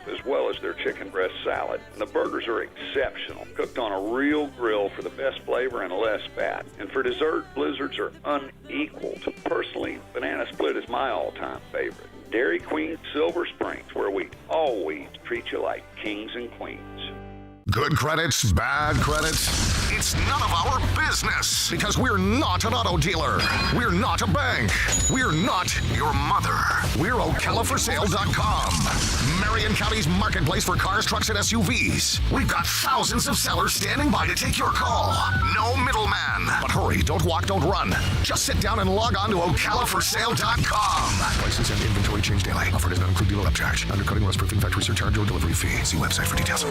as well as their chicken breast salad. And the burgers are exceptional, cooked on a real grill for the best flavor and less fat. And for dessert, blizzards are unequaled. Personally, banana split is my all-time favorite. Dairy Queen Silver Springs, where we always treat you like kings and queens. Good credits, bad credits. It's none of our business because we're not an auto dealer. We're not a bank. We're not your mother. We're OcalaForSale.com. Marion County's marketplace for cars, trucks, and SUVs. We've got thousands of sellers standing by to take your call. No middleman. But hurry, don't walk, don't run. Just sit down and log on to OcalaForSale.com. Prices and inventory change daily. Offer does not include dealer upcharge. Undercutting, rust-proofing, factory surcharge, or delivery fee. See website for details.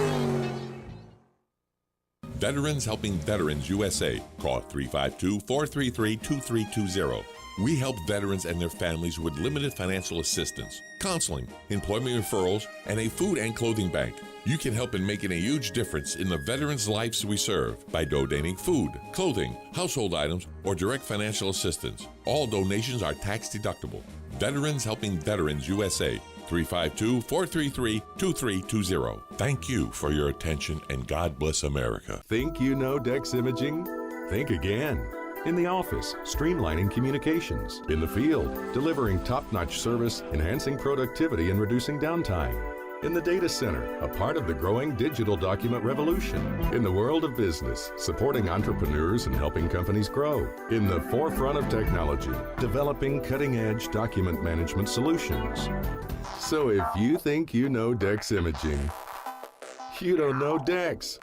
Veterans Helping Veterans USA. Call 352-433-2320. We help veterans and their families with limited financial assistance, counseling, employment referrals, and a food and clothing bank. You can help in making a huge difference in the veterans' lives we serve by donating food, clothing, household items, or direct financial assistance. All donations are tax deductible. Veterans Helping Veterans USA. 352-433-2320. Thank you for your attention, and God bless America. Think you know Dex Imaging? Think again. In the office, streamlining communications. In the field, delivering top-notch service, enhancing productivity, and reducing downtime. In the data center, a part of the growing digital document revolution. In the world of business, supporting entrepreneurs and helping companies grow. In the forefront of technology, developing cutting-edge document management solutions. So if you think you know Dex Imaging, you don't know Dex.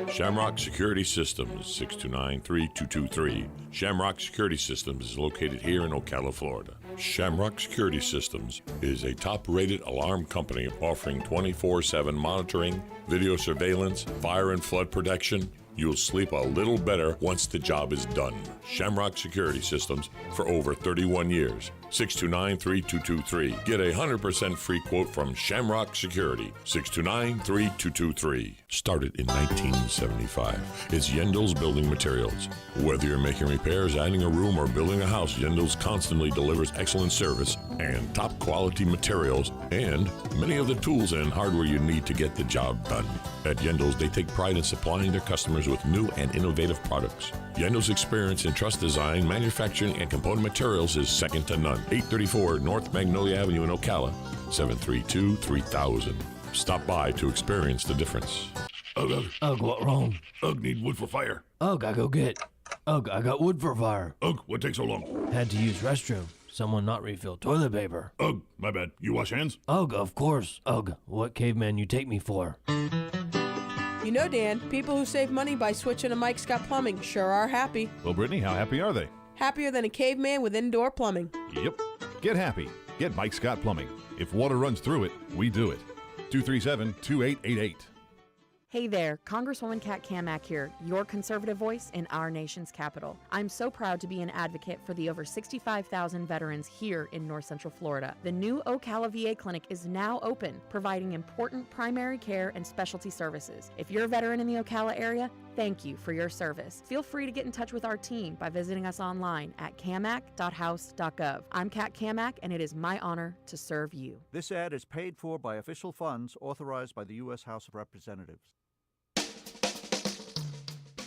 Shamrock Security Systems, 629-3223. Shamrock Security Systems is located here in Ocala, Florida. Shamrock Security Systems is a top-rated alarm company offering 24/7 monitoring, video surveillance, fire and flood protection. You'll sleep a little better once the job is done. Shamrock Security Systems for over 31 years. 629-3223. Get a 100% free quote from Shamrock Security. 629-3223. Started in 1975. It's Yendel's Building Materials. Whether you're making repairs, adding a room, or building a house, Yendel's constantly delivers excellent service and top quality materials and many of the tools and hardware you need to get the job done. At Yendel's, they take pride in supplying their customers with new and innovative products. Yendel's experience in truss design, manufacturing, and component materials is second to none. 834 North Magnolia Avenue in Ocala, 732-3000. Stop by to experience the difference. Ugh, what wrong? Need wood for fire. I go get. I got wood for fire. What takes so long? Had to use restroom. Someone not refill toilet paper. My bad. You wash hands? Of course. What caveman you take me for? You know, Dan, people who save money by switching to Mike Scott Plumbing sure are happy. Well, Brittany, how happy are they? Happier than a caveman with indoor plumbing. Yep. Get happy. Get Mike Scott Plumbing. If water runs through it, we do it. 237-2888. Hey there, Congresswoman Kat Kamak here, your conservative voice in our nation's capital. I'm so proud to be an advocate for the over 65,000 veterans here in North Central Florida. The new Ocala VA Clinic is now open, providing important primary care and specialty services. If you're a veteran in the Ocala area, thank you for your service. Feel free to get in touch with our team by visiting us online at camac.house.gov. I'm Kat Kamak, and it is my honor to serve you. This ad is paid for by official funds authorized by the U.S. House of Representatives.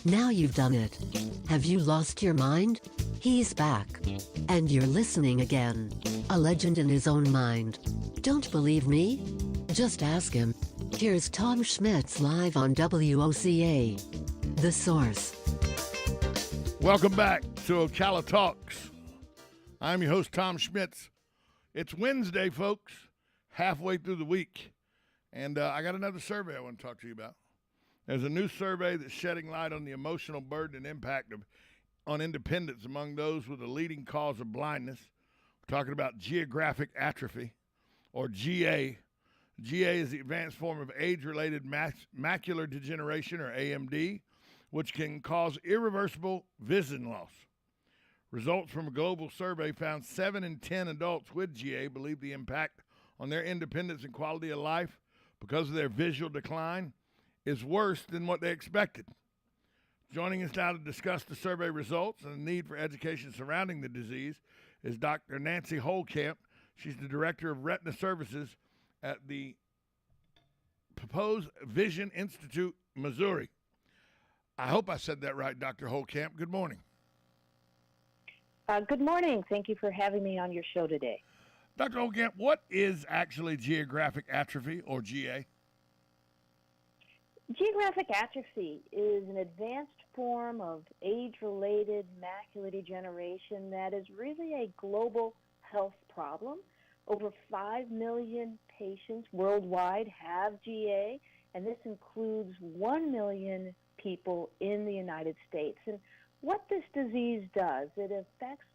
Now you've done it. Have you lost your mind? He's back. And you're listening again. A legend in his own mind. Don't believe me? Just ask him. Here's Tom Schmitz live on WOCA. The Source. Welcome back to Ocala Talks. I'm your host, Tom Schmitz. It's Wednesday, folks. Halfway through the week. And I got another survey I want to talk to you about. There's a new survey that's shedding light on the emotional burden and impact on independence among those with a leading cause of blindness. We're talking about geographic atrophy, or GA. GA is the advanced form of age-related macular degeneration, or AMD, which can cause irreversible vision loss. Results from a global survey found 7 in 10 adults with GA believe the impact on their independence and quality of life because of their visual decline is worse than what they expected. Joining us now to discuss the survey results and the need for education surrounding the disease is Dr. Nancy HOLEKAMP. She's the Director of Retina Services at the Proposed Vision Institute, Missouri. I hope I said that right, Dr. HOLEKAMP. Good morning. Good morning. Thank you for having me on your show today. Dr. HOLEKAMP, what is actually geographic atrophy, or GA? Geographic atrophy is an advanced form of age-related macular degeneration that is really a global health problem. Over 5 million patients worldwide have GA, and this includes 1 million people in the United States. And what this disease does, it affects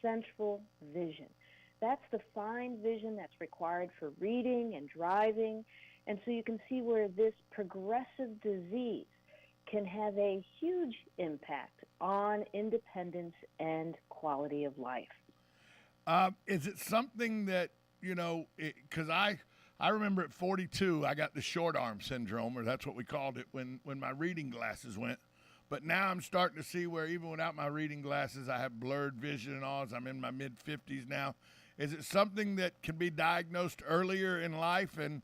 central vision. That's the fine vision that's required for reading and driving. And so you can see where this progressive disease can have a huge impact on independence and quality of life. Is it something that, because I remember at 42, I got the short arm syndrome, or that's what we called it when my reading glasses went. But now I'm starting to see where even without my reading glasses, I have blurred vision and all as I'm in my mid-50s now. Is it something that can be diagnosed earlier in life, and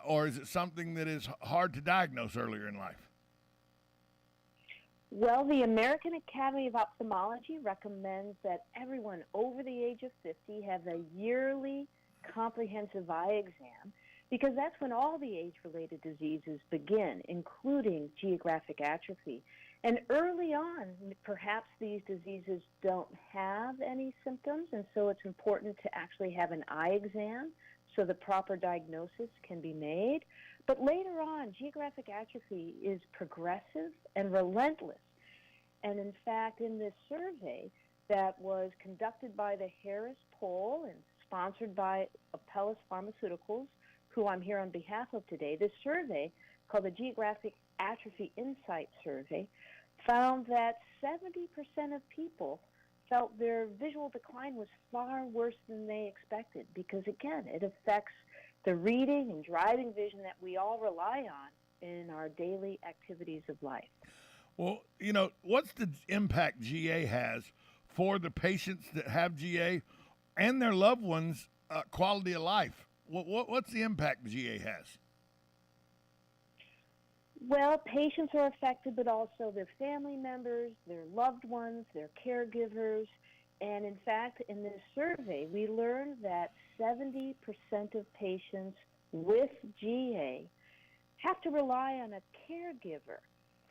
or is it something that is hard to diagnose earlier in life? Well, the American Academy of Ophthalmology recommends that everyone over the age of 50 have a yearly comprehensive eye exam, because that's when all the age-related diseases begin, including geographic atrophy. And early on, perhaps these diseases don't have any symptoms, and so it's important to actually have an eye exam so the proper diagnosis can be made. But later on, geographic atrophy is progressive and relentless. And in fact, in this survey that was conducted by the Harris Poll and sponsored by Apellis Pharmaceuticals, who I'm here on behalf of today, this survey, called the Geographic Atrophy Insight Survey, found that 70% of people felt their visual decline was far worse than they expected, because, again, it affects the reading and driving vision that we all rely on in our daily activities of life. Well, what's the impact GA has for the patients that have GA and their loved ones' quality of life? What's the impact GA has? Well, patients are affected, but also their family members, their loved ones, their caregivers. And in fact, in this survey, we learned that 70% of patients with GA have to rely on a caregiver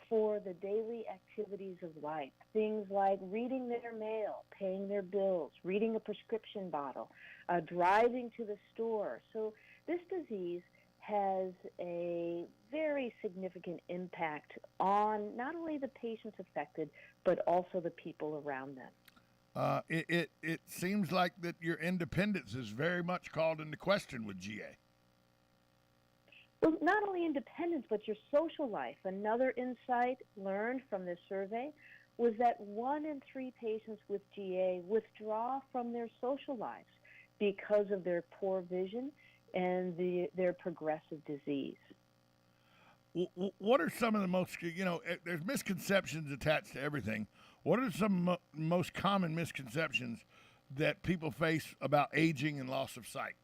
for the daily activities of life. Things like reading their mail, paying their bills, reading a prescription bottle, driving to the store. So this disease has a very significant impact on not only the patients affected, but also the people around them. It seems like that your independence is very much called into question with GA. Well, not only independence, but your social life. Another insight learned from this survey was that 1 in 3 patients with GA withdraw from their social lives because of their poor vision and their progressive disease. What are some of the most, there's misconceptions attached to everything. What are some most common misconceptions that people face about aging and loss of sight?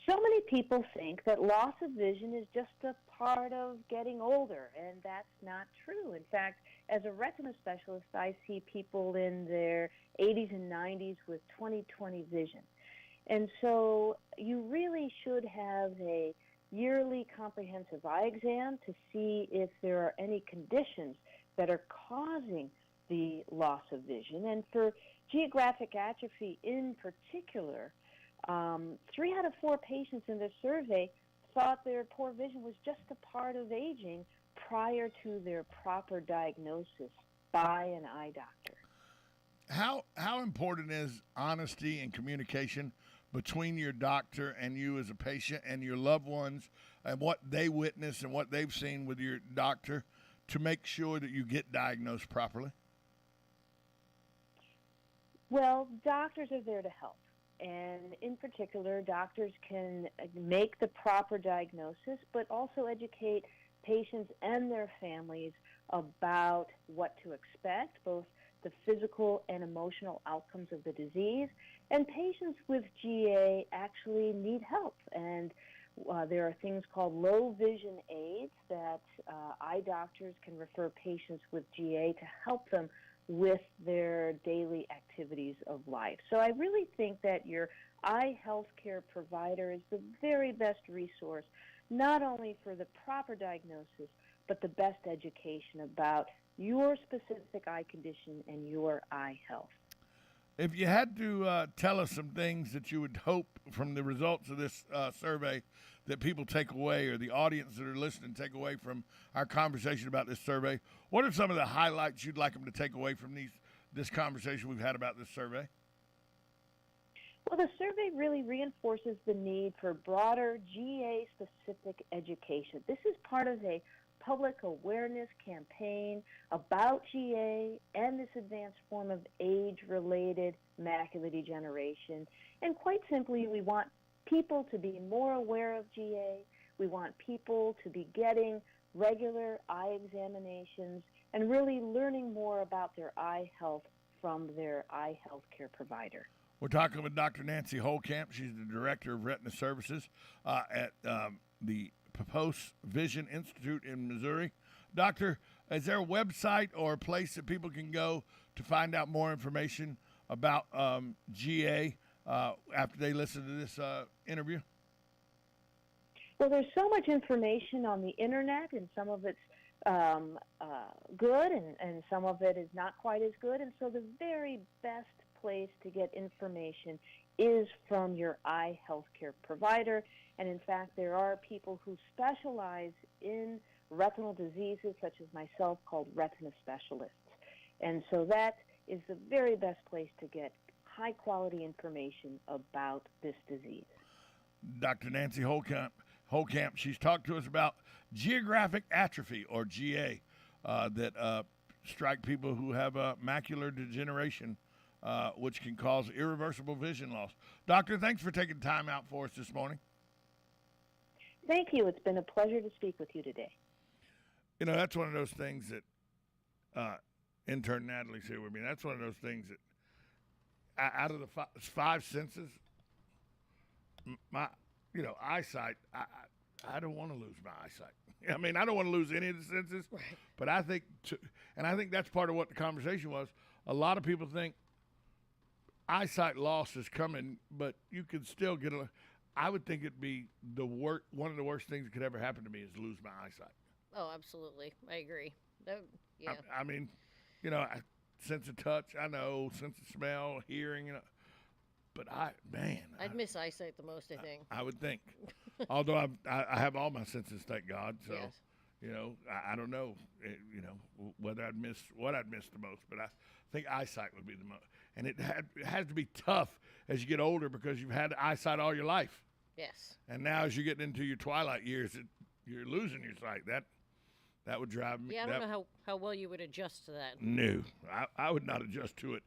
So many people think that loss of vision is just a part of getting older, and that's not true. In fact, as a retina specialist, I see people in their 80s and 90s with 20/20 vision. And so you really should have a yearly comprehensive eye exam to see if there are any conditions that are causing the loss of vision. And for geographic atrophy in particular, 3 out of 4 patients in this survey thought their poor vision was just a part of aging prior to their proper diagnosis by an eye doctor. How important is honesty and communication between your doctor and you as a patient and your loved ones, and what they witness and what they've seen with your doctor, to make sure that you get diagnosed properly? Well, doctors are there to help. And in particular, doctors can make the proper diagnosis, but also educate patients and their families about what to expect, both the physical and emotional outcomes of the disease. And patients with GA actually need help. And there are things called low vision aids that eye doctors can refer patients with GA to help them with their daily activities of life. So I really think that your eye health care provider is the very best resource, not only for the proper diagnosis, but the best education about your specific eye condition and your eye health. If you had to tell us some things that you would hope from the results of this survey that people take away, or the audience that are listening take away from our conversation about this survey, what are some of the highlights you'd like them to take away from this conversation we've had about this survey? Well, the survey really reinforces the need for broader GA-specific education. This is part of a public awareness campaign about GA and this advanced form of age-related macular degeneration. And quite simply, we want people to be more aware of GA. We want people to be getting regular eye examinations and really learning more about their eye health from their eye health care provider. We're talking with Dr. Nancy HOLEKAMP. She's the Director of Retina Services at the Post Vision Institute in Missouri. Doctor, is there a website or a place that people can go to find out more information about GA after they listen to this interview? Well, there's so much information on the internet, and some of it's good, and some of it is not quite as good. And so the very best place to get information is from your eye healthcare provider. And in fact, there are people who specialize in retinal diseases, such as myself, called retina specialists. And so that is the very best place to get high-quality information about this disease. Dr. Nancy HOLEKAMP, she's talked to us about geographic atrophy, or GA, that strike people who have macular degeneration, which can cause irreversible vision loss. Doctor, thanks for taking time out for us this morning. Thank you. It's been a pleasure to speak with you today. You know, that's one of those things that intern Natalie's here with me. That's one of those things that out of the five senses, my eyesight, I don't want to lose my eyesight. I mean, I don't want to lose any of the senses, right. But I think that's part of what the conversation was. A lot of people think eyesight loss is coming, but you can still get I would think it'd be one of the worst things that could ever happen to me is lose my eyesight. Oh, absolutely. I agree. Yeah. I mean, sense of touch, I know, sense of smell, hearing, but I'd miss eyesight the most, I think. I would think. Although I have all my senses, thank God. So, yes. I don't know, whether I'd miss the most, but I think eyesight would be the most. And it has to be tough as you get older because you've had eyesight all your life. Yes. And now as you get into your twilight years, you're losing your sight. That would drive me. Yeah, I don't know how well you would adjust to that. No, I would not adjust to it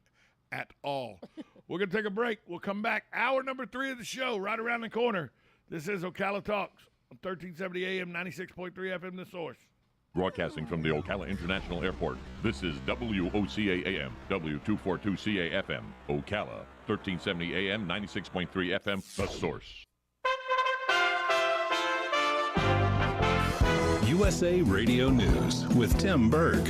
at all. We're going to take a break. We'll come back. Hour number 3 of the show right around the corner. This is Ocala Talks on 1370 AM, 96.3 FM, The Source. Broadcasting from the Ocala International Airport, this is WOCA AM, W242CA FM, Ocala, 1370 AM, 96.3 FM, The Source. USA Radio News with Tim Berg.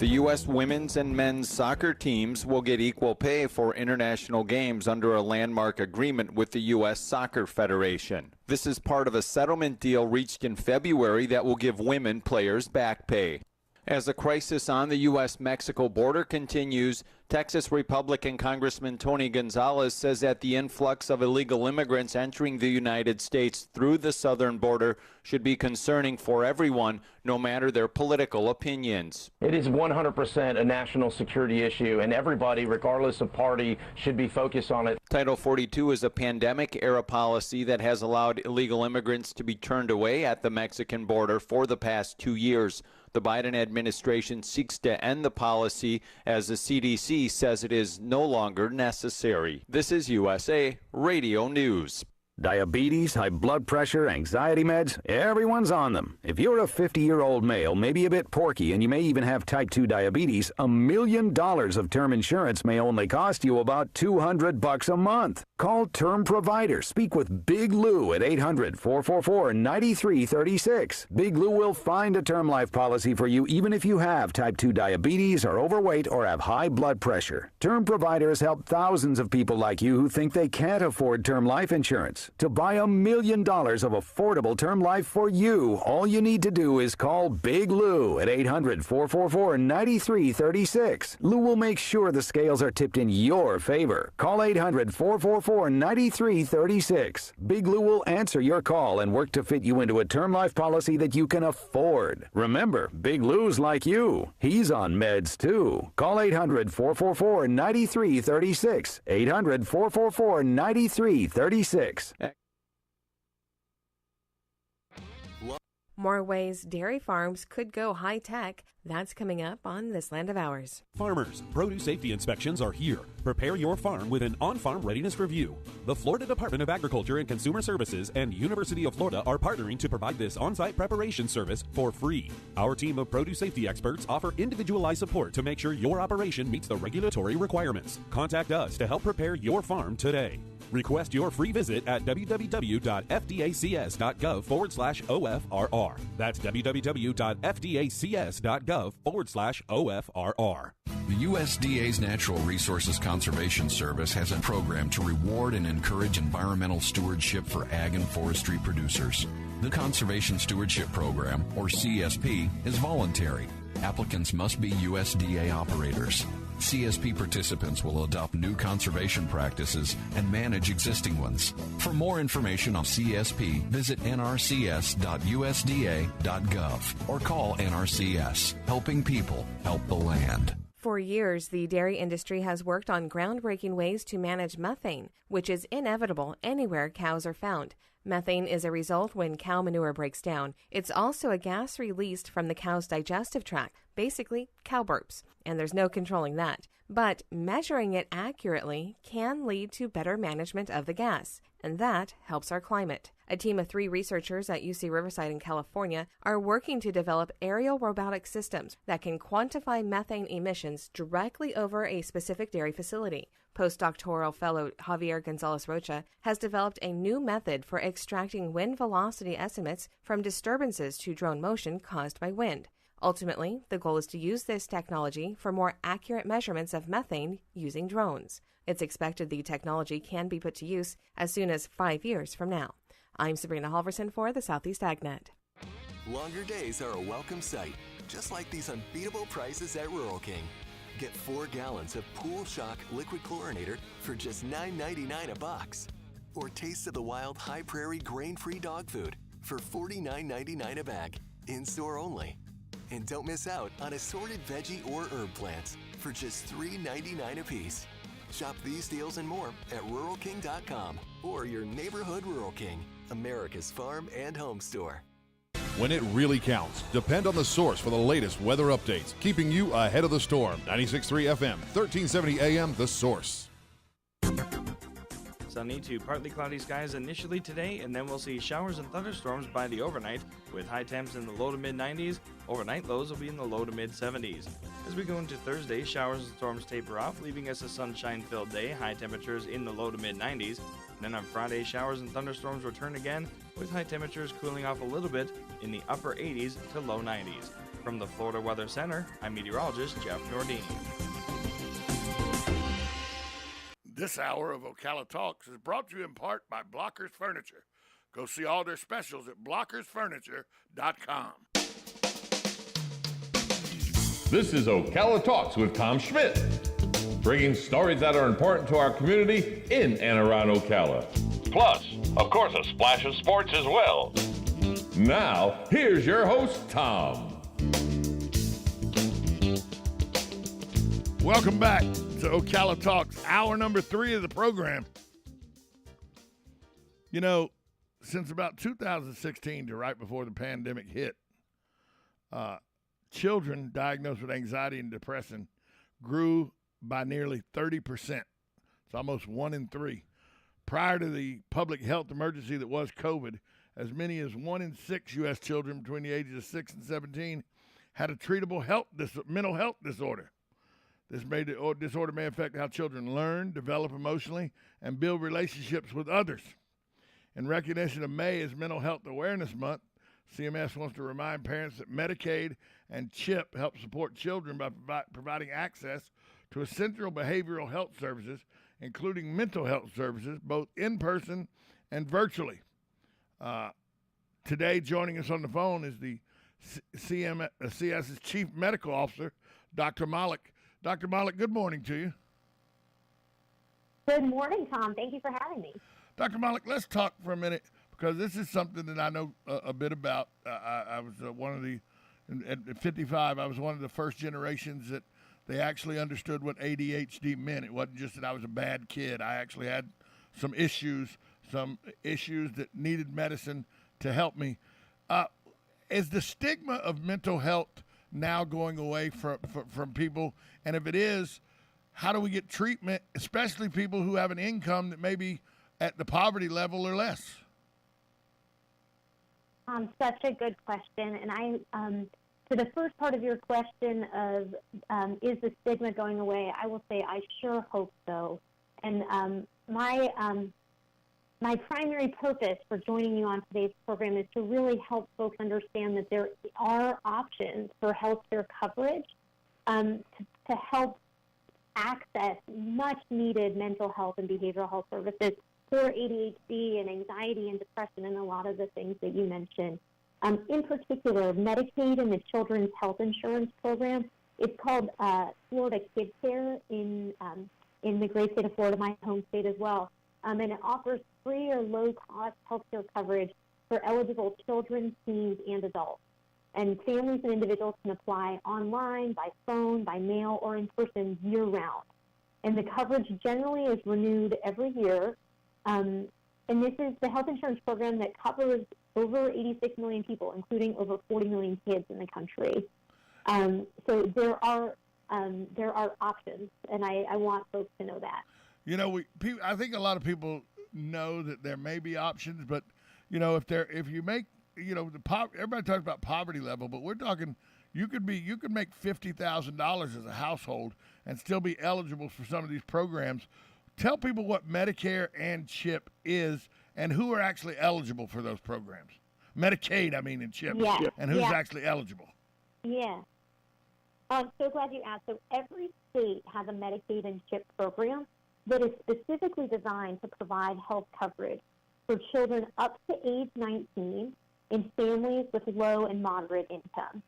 The U.S. women's and men's soccer teams will get equal pay for international games under a landmark agreement with the U.S. Soccer Federation. This is part of a settlement deal reached in February that will give women players back pay. As the crisis on the U.S.-Mexico border continues, Texas Republican Congressman Tony Gonzalez says that the influx of illegal immigrants entering the United States through the southern border should be concerning for everyone, no matter their political opinions. It is 100% a national security issue, and everybody, regardless of party, should be focused on it. Title 42 is a pandemic-era policy that has allowed illegal immigrants to be turned away at the Mexican border for the past 2 years. The Biden administration seeks to end the policy as the CDC says it is no longer necessary. This is USA Radio News. Diabetes, high blood pressure, anxiety meds, everyone's on them. If you're a 50-year-old male, maybe a bit porky, and you may even have type 2 diabetes, $1 million of term insurance may only cost you about $200 a month. Call Term Provider. Speak with Big Lou at 800-444-9336. Big Lou will find a term life policy for you even if you have type 2 diabetes, are overweight, or have high blood pressure. Term Provider has helped thousands of people like you who think they can't afford term life insurance. To buy $1 million of affordable term life for you, all you need to do is call Big Lou at 800-444-9336. Lou will make sure the scales are tipped in your favor. Call 800-444-9336. Big Lou will answer your call and work to fit you into a term life policy that you can afford. Remember, Big Lou's like you. He's on meds too. Call 800-444-9336. 800-444-9336. More ways dairy farms could go high-tech. That's coming up on This Land of Ours. Farmers, produce safety inspections are here. Prepare your farm with an on-farm readiness review. The Florida Department of Agriculture and Consumer Services and University of Florida are partnering to provide this on-site preparation service for free. Our team of produce safety experts offer individualized support to make sure your operation meets the regulatory requirements. Contact us to help prepare your farm today. Request your free visit at www.fdacs.gov/OFRR. That's www.fdacs.gov/OFRR. The USDA's Natural Resources Conservation Service has a program to reward and encourage environmental stewardship for ag and forestry producers. The Conservation Stewardship Program, or CSP, is voluntary. Applicants must be USDA operators. CSP participants will adopt new conservation practices and manage existing ones. For more information on CSP, visit nrcs.usda.gov or call NRCS. Helping people help the land. For years, the dairy industry has worked on groundbreaking ways to manage methane, which is inevitable anywhere cows are found. Methane is a result when cow manure breaks down. It's also a gas released from the cow's digestive tract, basically cow burps, and there's no controlling that. But measuring it accurately can lead to better management of the gas, and that helps our climate. A team of 3 researchers at UC Riverside in California are working to develop aerial robotic systems that can quantify methane emissions directly over a specific dairy facility. Postdoctoral fellow Javier Gonzalez Rocha has developed a new method for extracting wind velocity estimates from disturbances to drone motion caused by wind. Ultimately, the goal is to use this technology for more accurate measurements of methane using drones. It's expected the technology can be put to use as soon as 5 years from now. I'm Sabrina Halverson for the Southeast AgNet. Longer days are a welcome sight, just like these unbeatable prices at Rural King. Get 4 gallons of Pool Shock liquid chlorinator for just $9.99 a box. Or Taste of the Wild High Prairie grain-free dog food for $49.99 a bag, in-store only. And don't miss out on assorted veggie or herb plants for just $3.99 a piece. Shop these deals and more at RuralKing.com or your neighborhood Rural King, America's farm and home store. When it really counts, depend on the source for the latest weather updates, keeping you ahead of the storm. 96.3 FM, 1370 AM, The Source. Sunny to partly cloudy skies initially today, and then we'll see showers and thunderstorms by the overnight, with high temps in the low to mid-90s. Overnight lows will be in the low to mid-70s. As we go into Thursday, showers and storms taper off, leaving us a sunshine-filled day, high temperatures in the low to mid-90s. And then on Friday, showers and thunderstorms return again, with high temperatures cooling off a little bit in the upper 80s to low 90s. From the Florida Weather Center, I'm meteorologist Jeff Nordini. This hour of Ocala Talks is brought to you in part by Blockers Furniture. Go see all their specials at blockersfurniture.com. This is Ocala Talks with Tom Schmidt, bringing stories that are important to our community in and around Ocala. Plus, of course, a splash of sports as well. Now, here's your host, Tom. Welcome back to Ocala Talks, hour number 3 of the program. You know, since about 2016 to right before the pandemic hit, children diagnosed with anxiety and depression grew by nearly 30%. It's almost 1 in 3. prior to the public health emergency that was COVID, as many as 1 in 6 U.S. children between the ages of 6 and 17 had a treatable mental health disorder. This disorder may affect how children learn, develop emotionally, and build relationships with others. In recognition of May as Mental Health Awareness Month, CMS wants to remind parents that Medicaid and CHIP help support children by providing access to essential behavioral health services, including mental health services, both in person and virtually. Today, joining us on the phone is the CS's Chief Medical Officer, Dr. Malik. Dr. Malik, good morning to you. Good morning, Tom. Thank you for having me. Dr. Malik, let's talk for a minute, because this is something that I know a bit about. I was one of the, at 55, I was one of the first generations that they actually understood what ADHD meant. It wasn't just that I was a bad kid. I actually had some issues that needed medicine to help me. Is the stigma of mental health now going away from people? And if it is, how do we get treatment, especially people who have an income that may be at the poverty level or less? Such a good question. And to the first part of your question of is the stigma going away, I will say I sure hope so. And my primary purpose for joining you on today's program is to really help folks understand that there are options for healthcare coverage to help access much-needed mental health and behavioral health services for ADHD and anxiety and depression and a lot of the things that you mentioned. In particular, Medicaid and the Children's Health Insurance Program. It's called Florida Kid Care in the great state of Florida, my home state as well. And it offers free or low-cost healthcare coverage for eligible children, teens, and adults. And families and individuals can apply online, by phone, by mail, or in person year-round. And the coverage generally is renewed every year. And this is the health insurance program that covers over 86 million people, including over 40 million kids in the country. So there are options, and I want folks to know that. You know, I think a lot of people know that there may be options, but you know, if you make, you know, everybody talks about poverty level, but we're talking you could make $50,000 as a household and still be eligible for some of these programs. Tell people what Medicare and CHIP is and who are actually eligible for those programs. Medicaid, I mean, and CHIP, and who's actually eligible. Yeah. I'm so glad you asked. So every state has a Medicaid and CHIP program that is specifically designed to provide health coverage for children up to age 19 in families with low and moderate income.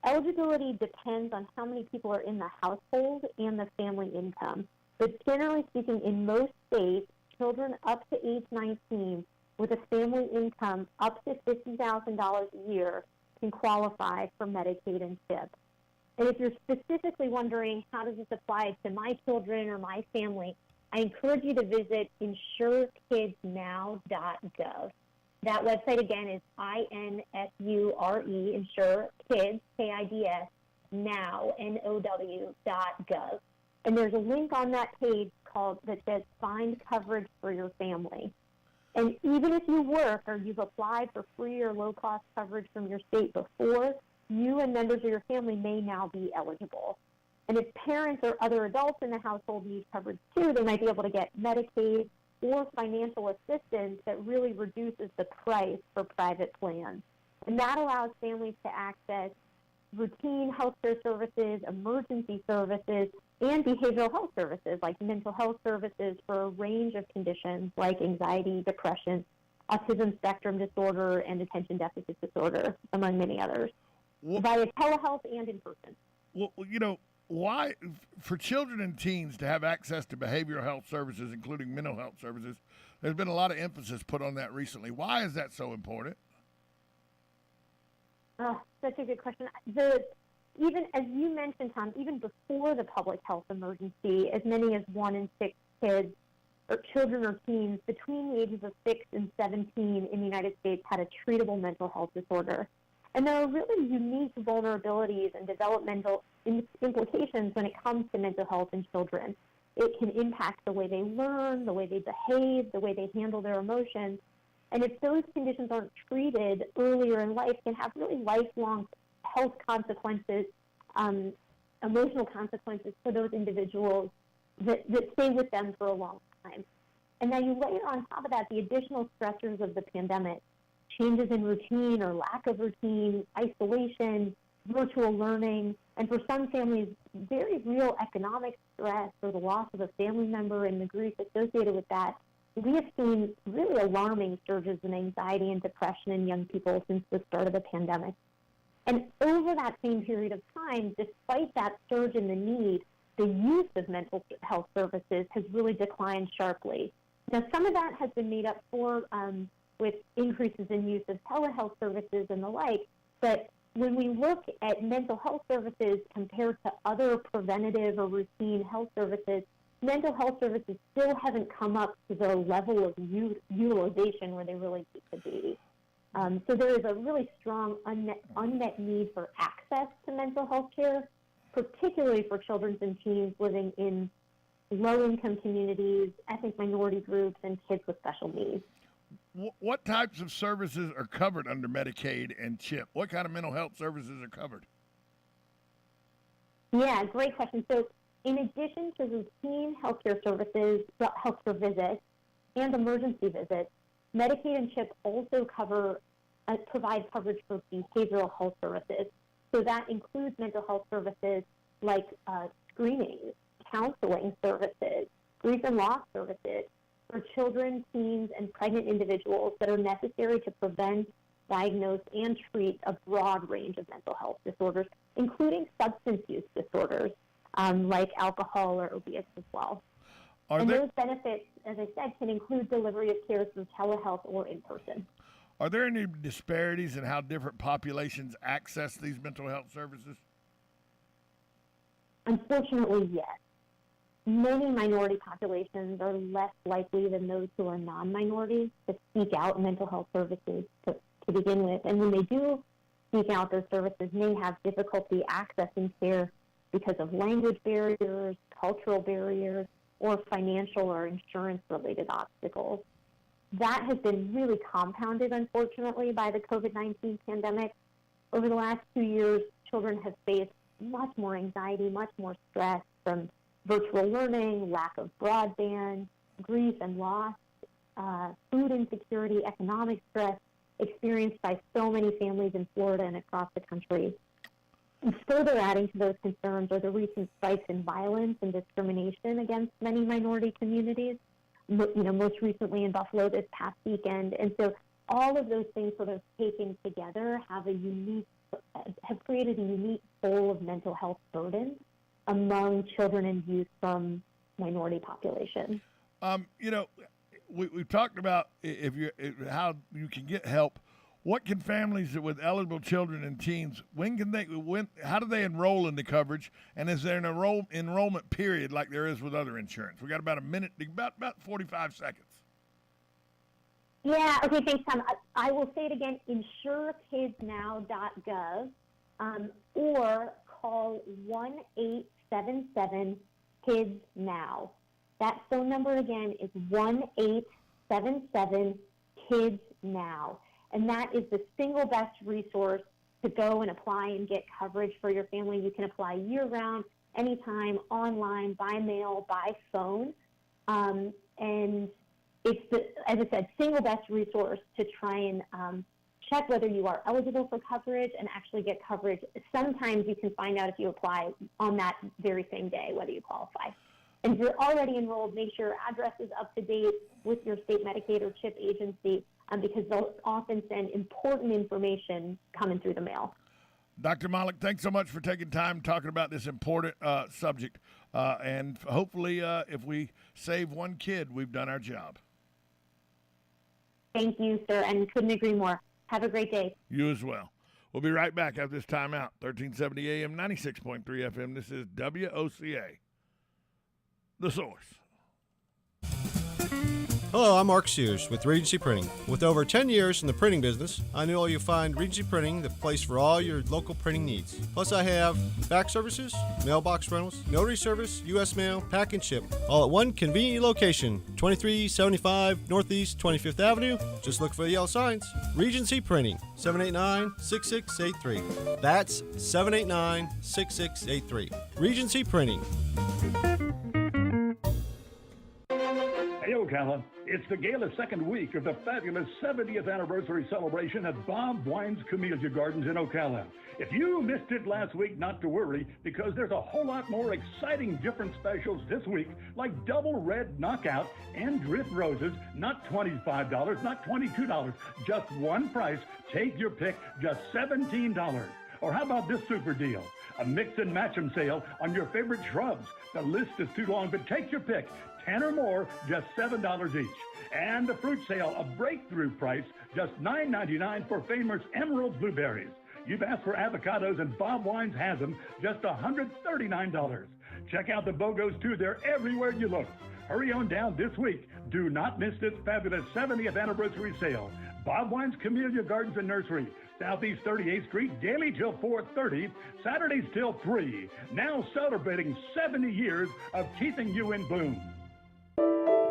Eligibility depends on how many people are in the household and the family income. But generally speaking, in most states, children up to age 19 with a family income up to $50,000 a year can qualify for Medicaid and CHIP. And if you're specifically wondering how does this apply to my children or my family, I encourage you to visit insurekidsnow.gov. That website, again, is INSURE, Insure Kids, KIDS, now, NOW.gov. And there's a link on that page that says Find Coverage for Your Family. And even if you work or you've applied for free or low-cost coverage from your state before, you and members of your family may now be eligible. And if parents or other adults in the household need coverage too, they might be able to get Medicaid or financial assistance that really reduces the price for private plans. And that allows families to access routine healthcare services, emergency services, and behavioral health services like mental health services for a range of conditions like anxiety, depression, autism spectrum disorder, and attention deficit disorder, among many others, via telehealth and in person. Well, you know, why, for children and teens to have access to behavioral health services, including mental health services, there's been a lot of emphasis put on that recently. Why is that so important? Oh, such a good question. Even as you mentioned, Tom, even before the public health emergency, as many as 1 in 6 kids or children or teens between the ages of 6 and 17 in the United States had a treatable mental health disorder. And there are really unique vulnerabilities and developmental implications when it comes to mental health in children. It can impact the way they learn, the way they behave, the way they handle their emotions. And if those conditions aren't treated earlier in life, can have really lifelong health consequences, emotional consequences for those individuals that stay with them for a long time. And then you layer on top of that the additional stressors of the pandemic, changes in routine or lack of routine, isolation, virtual learning, and for some families, very real economic stress or the loss of a family member and the grief associated with that. We have seen really alarming surges in anxiety and depression in young people since the start of the pandemic. And over that same period of time, despite that surge in the need, the use of mental health services has really declined sharply. Now, some of that has been made up for with increases in use of telehealth services and the like, but when we look at mental health services compared to other preventative or routine health services, mental health services still haven't come up to the level of utilization where they really need to be. So there is a really strong unmet need for access to mental health care, particularly for children and teens living in low-income communities, ethnic minority groups, and kids with special needs. What types of services are covered under Medicaid and CHIP? What kind of mental health services are covered? Yeah, great question. So in addition to routine healthcare services, healthcare visits, and emergency visits, Medicaid and CHIP also provide coverage for behavioral health services. So that includes mental health services like screenings, counseling services, grief and loss services for children, teens, and pregnant individuals that are necessary to prevent, diagnose, and treat a broad range of mental health disorders, including substance use disorders like alcohol or opiates as well. Those benefits, as I said, can include delivery of care through telehealth or in person. Are there any disparities in how different populations access these mental health services? Unfortunately, yes. Many minority populations are less likely than those who are non-minorities to seek out mental health services to begin with. And when they do seek out those services, may have difficulty accessing care because of language barriers, cultural barriers, or financial or insurance-related obstacles. That has been really compounded, unfortunately, by the COVID-19 pandemic. Over the last 2 years, children have faced much more anxiety, much more stress from virtual learning, lack of broadband, grief and loss, food insecurity, economic stress experienced by so many families in Florida and across the country. And further adding to those concerns are the recent spikes in violence and discrimination against many minority communities, most recently in Buffalo this past weekend. And so all of those things sort of taken together have created a unique pool of mental health burden among children and youth from minority populations. We've talked about how you can get help. What can families with eligible children and teens, how do they enroll in the coverage? And is there an enrollment period like there is with other insurance? We got about a minute, about 45 seconds. Yeah, okay, thanks, Tom. I will say it again, insurekidsnow.gov or call 1-877-KIDS-NOW. That phone number again is 1-877-KIDS-NOW. And that is the single best resource to go and apply and get coverage for your family. You can apply year-round, anytime, online, by mail, by phone. And it's, as I said, single best resource to try and check whether you are eligible for coverage and actually get coverage. Sometimes you can find out if you apply on that very same day whether you qualify. And if you're already enrolled, make sure your address is up to date with your state Medicaid or CHIP agency because they'll often send important information coming through the mail. Dr. Malik, thanks so much for taking time talking about this important subject. And hopefully, if we save one kid, we've done our job. Thank you, sir, and couldn't agree more. Have a great day. You as well. We'll be right back after this timeout. 1370 AM, 96.3 FM. This is WOCA, The Source. Hello, I'm Mark Sears with Regency Printing. With over 10 years in the printing business, I know you'll find Regency Printing the place for all your local printing needs. Plus, I have fax services, mailbox rentals, notary service, U.S. mail, pack and ship, all at one convenient location, 2375 Northeast 25th Avenue. Just look for the yellow signs. Regency Printing, 789-6683. That's 789-6683. Regency Printing. Hey, Ocala. It's the gala second week of the fabulous 70th anniversary celebration at Bob Wine's Camellia Gardens in Ocala. If you missed it last week, not to worry, because there's a whole lot more exciting different specials this week, like double red knockout and drip roses, not $25, not $22, just one price. Take your pick, just $17. Or how about this super deal? A mix and match 'em sale on your favorite shrubs. The list is too long, but take your pick. 10 or more, just $7 each. And the fruit sale, a breakthrough price, just $9.99 for famous emerald blueberries. You've asked for avocados, and Bob Wines has them, just $139. Check out the BOGOs, too. They're everywhere you look. Hurry on down this week. Do not miss this fabulous 70th anniversary sale. Bob Wine's Camellia Gardens and Nursery, Southeast 38th Street, daily till 4:30, Saturdays till 3. Now celebrating 70 years of keeping you in bloom.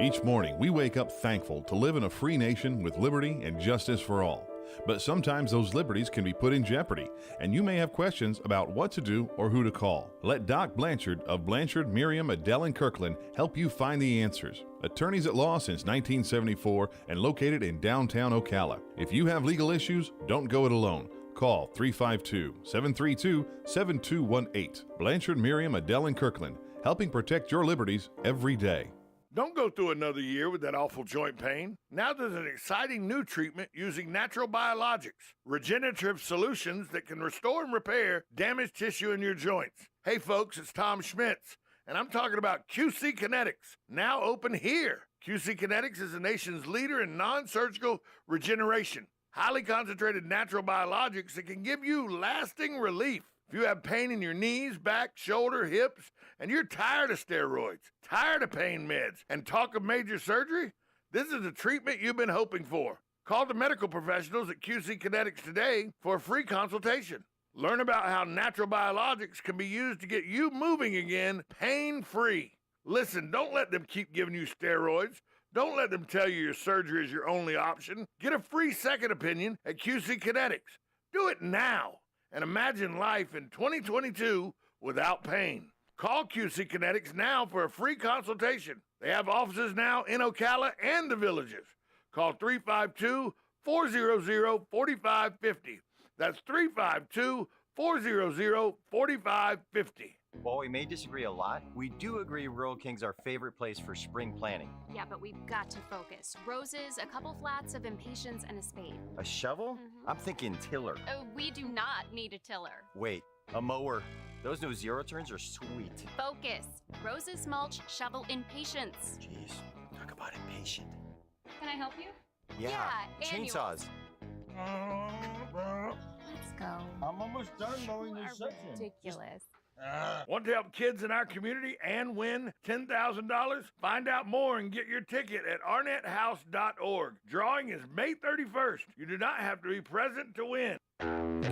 Each morning, we wake up thankful to live in a free nation with liberty and justice for all. But sometimes those liberties can be put in jeopardy, and you may have questions about what to do or who to call. Let Doc Blanchard of Blanchard, Miriam, Adele, and Kirkland help you find the answers. Attorneys at law since 1974 and located in downtown Ocala. If you have legal issues, don't go it alone. Call 352-732-7218. Blanchard, Miriam, Adele, and Kirkland, helping protect your liberties every day. Don't go through another year with that awful joint pain. Now there's an exciting new treatment using natural biologics, regenerative solutions that can restore and repair damaged tissue in your joints. Hey folks, it's Tom Schmitz, and I'm talking about QC Kinetics, now open here. QC Kinetics is the nation's leader in non-surgical regeneration, highly concentrated natural biologics that can give you lasting relief. If you have pain in your knees, back, shoulder, hips, and you're tired of steroids, tired of pain meds, and talk of major surgery, this is the treatment you've been hoping for. Call the medical professionals at QC Kinetics today for a free consultation. Learn about how natural biologics can be used to get you moving again pain-free. Listen, don't let them keep giving you steroids. Don't let them tell you your surgery is your only option. Get a free second opinion at QC Kinetics. Do it now. And imagine life in 2022 without pain. Call QC Kinetics now for a free consultation. They have offices now in Ocala and the Villages. Call 352-400-4550. That's 352-400-4550. While we may disagree a lot, we do agree Rural King's our favorite place for spring planting. Yeah, but we've got to focus. Roses, a couple flats of impatiens, and a spade. A shovel? I'm thinking tiller. We do not need a tiller. Wait, a mower. Those new zero turns are sweet. Focus. Roses, mulch, shovel, impatiens. Jeez, talk about impatient. Can I help you? Yeah, chainsaws. Let's go. I'm almost done mowing this section. Ridiculous. Want to help kids in our community and win $10,000? Find out more and get your ticket at arnetthouse.org. Drawing is May 31st. You do not have to be present to win.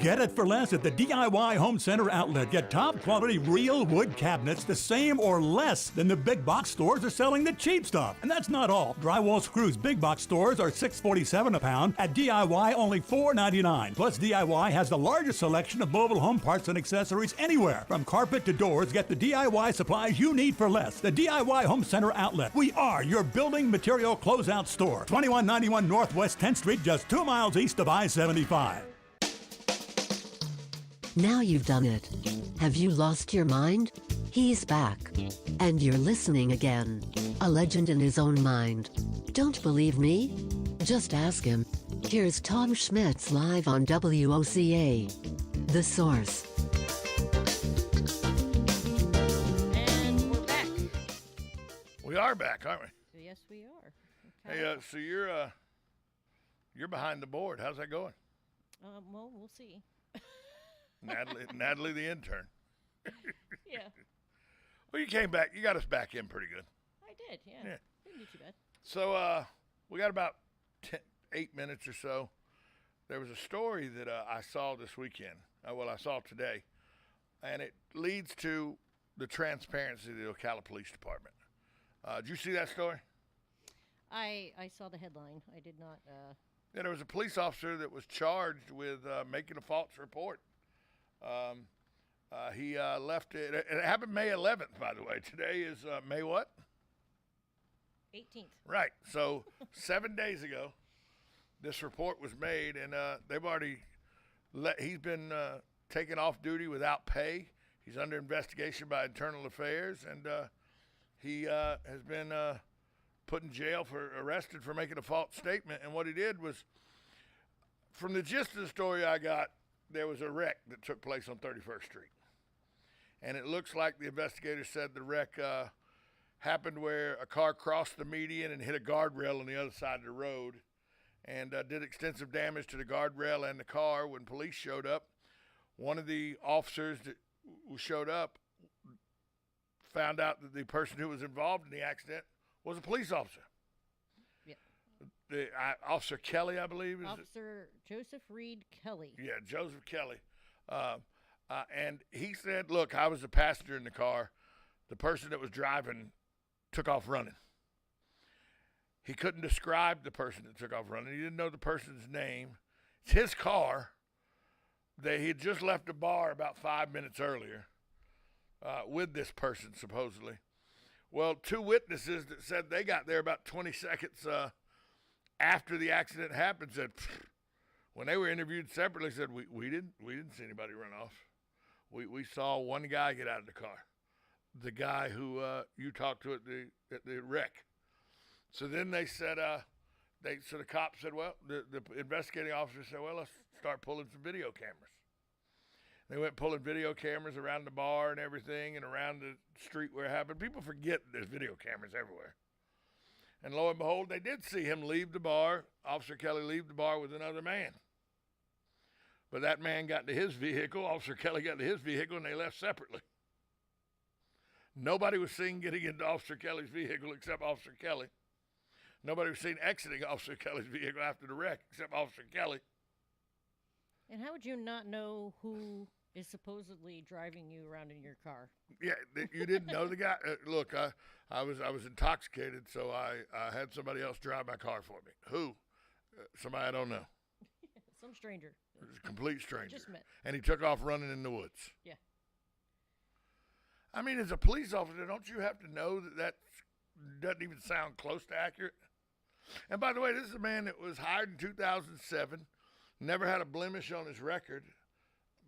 Get it for less at the DIY Home Center outlet. Get top quality real wood cabinets the same or less than the big box stores are selling the cheap stuff. And that's not all. Drywall screws big box stores are $6.47 a pound. At DIY only $4.99. Plus DIY has the largest selection of mobile home parts and accessories anywhere. From carpet to doors, get the DIY supplies you need for less. The DIY Home Center outlet. We are your building material closeout store. 2191 Northwest 10th Street, just 2 miles east of I-75. Now you've done it. Have you lost your mind? He's back. And you're listening again. A legend in his own mind. Don't believe me? Just ask him. Here's Tom Schmitz live on WOCA. The Source. And we're back. We are back, aren't we? Yes, we are. Okay. Hey, so you're behind the board. How's that going? Well, we'll see. Natalie the intern. Yeah. Well, you came back. You got us back in pretty good. I did, yeah. Didn't do too bad. So We got about 8 minutes or so. There was a story that I saw this weekend. I saw today. And it leads to the transparency of the Ocala Police Department. Did you see that story? I saw the headline. I did not. Yeah, there was a police officer that was charged with making a false report. He left it. It happened May 11th, by the way. Today is May what? 18th. Right. So 7 days ago, this report was made, and they've already he's been taken off duty without pay. He's under investigation by Internal Affairs, and he has been put in jail arrested for making a false statement. And what he did was, from the gist of the story I got, there was a wreck that took place on 31st Street. And it looks like the investigators said the wreck happened where a car crossed the median and hit a guardrail on the other side of the road, and did extensive damage to the guardrail and the car. When police showed up, one of the officers that showed up found out that the person who was involved in the accident was a police officer. Yeah. Officer Kelly, I believe. Officer Joseph Reed Kelly. Yeah, Joseph Kelly. And he said, look, I was a passenger in the car. The person that was driving took off running. He couldn't describe the person that took off running. He didn't know the person's name. It's his car. He had just left a bar about 5 minutes earlier with this person, supposedly. Well, two witnesses that said they got there about 20 seconds after the accident happened said, when they were interviewed separately, said, we didn't see anybody run off. We saw one guy get out of the car, the guy who you talked to at the wreck. So then they said, so the cop said, well, the investigating officer said, well, let's start pulling some video cameras. They went pulling video cameras around the bar and everything and around the street where it happened. People forget there's video cameras everywhere. And lo and behold, they did see him leave the bar, Officer Kelly leave the bar with another man. But that man got into his vehicle, Officer Kelly got into his vehicle, and they left separately. Nobody was seen getting into Officer Kelly's vehicle except Officer Kelly. Nobody was seen exiting Officer Kelly's vehicle after the wreck except Officer Kelly. And how would you not know who is supposedly driving you around in your car? Yeah, you didn't know the guy. Look, I was intoxicated, so I had somebody else drive my car for me. Who? Somebody I don't know. Some stranger. It was a complete stranger. Just met. And he took off running in the woods. Yeah. I mean, as a police officer, don't you have to know that doesn't even sound close to accurate? And by the way, this is a man that was hired in 2007, never had a blemish on his record.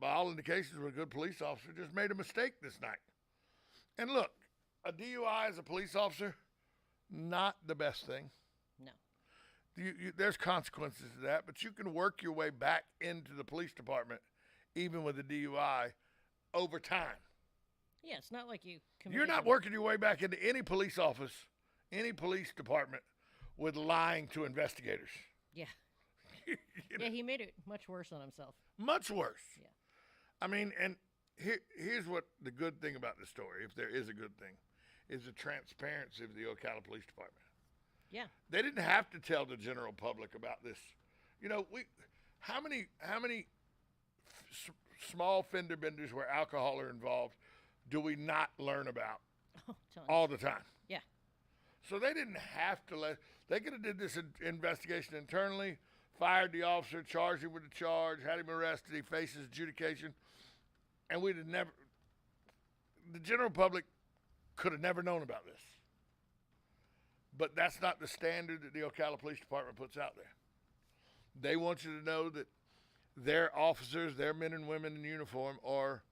By all indications, was a good police officer, just made a mistake this night. And look, a DUI as a police officer, not the best thing. No. There's consequences to that, but you can work your way back into the police department, even with a DUI, over time. Yeah, it's not like you... You're not working your way back into any police office, any police department, with lying to investigators. Yeah. You know? Yeah, he made it much worse on himself. Much worse. Yeah. I mean, and here's what the good thing about this story, if there is a good thing, is the transparency of the Ocala Police Department. Yeah. They didn't have to tell the general public about this. You know, how many small fender benders where alcohol are involved do we not learn about all the time? Yeah. So they didn't have to they could have did this investigation internally, fired the officer, charged him with the charge, had him arrested, he faces adjudication, and we'd have never, the general public could have never known about this. But that's not the standard that the Ocala Police Department puts out there. They want you to know that their officers, their men and women in uniform, are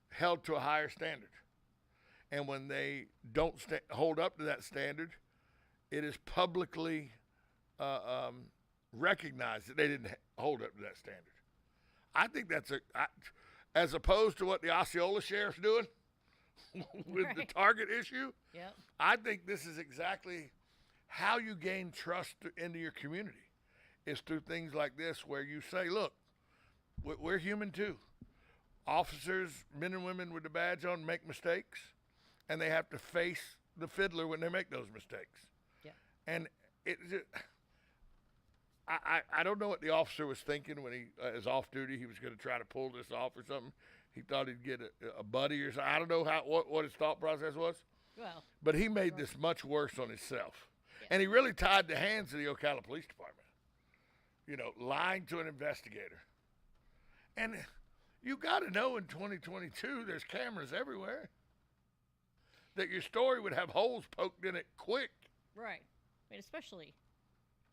held to a higher standard. And when they don't hold up to that standard, it is publicly recognized that they didn't hold up to that standard. I think that's as opposed to what the Osceola sheriff's doing with the Target issue. Yep. I think this is exactly how you gain trust into your community, is through things like this, where you say, look, we're human too. Officers, men and women with the badge on, make mistakes, and they have to face the fiddler when they make those mistakes. Yeah. And I don't know what the officer was thinking when he is off duty. He was going to try to pull this off or something. He thought he'd get a buddy or something. I don't know what his thought process was. Well, but he made this much worse on himself. Yeah. And he really tied the hands of the Ocala Police Department, lying to an investigator. And you got to know in 2022, there's cameras everywhere, that your story would have holes poked in it quick. Right. I mean, especially,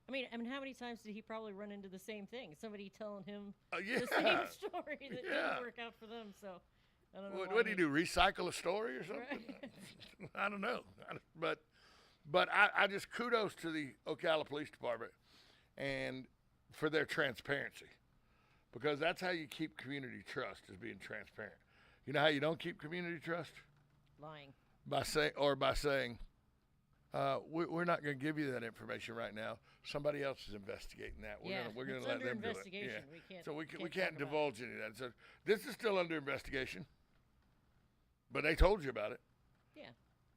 I mean, how many times did he probably run into the same thing? Somebody telling him the same story that didn't work out for them. So I don't know. What did he do? Recycle a story or something? Right. I don't know. But I just kudos to the Ocala Police Department and for their transparency, because that's how you keep community trust, is being transparent. You know how you don't keep community trust? Lying. By saying, we're not going to give you that information right now. Somebody else is investigating that. We're going to let them do it. Yeah. So we can't divulge any of that. So this is still under investigation, but they told you about it. Yeah.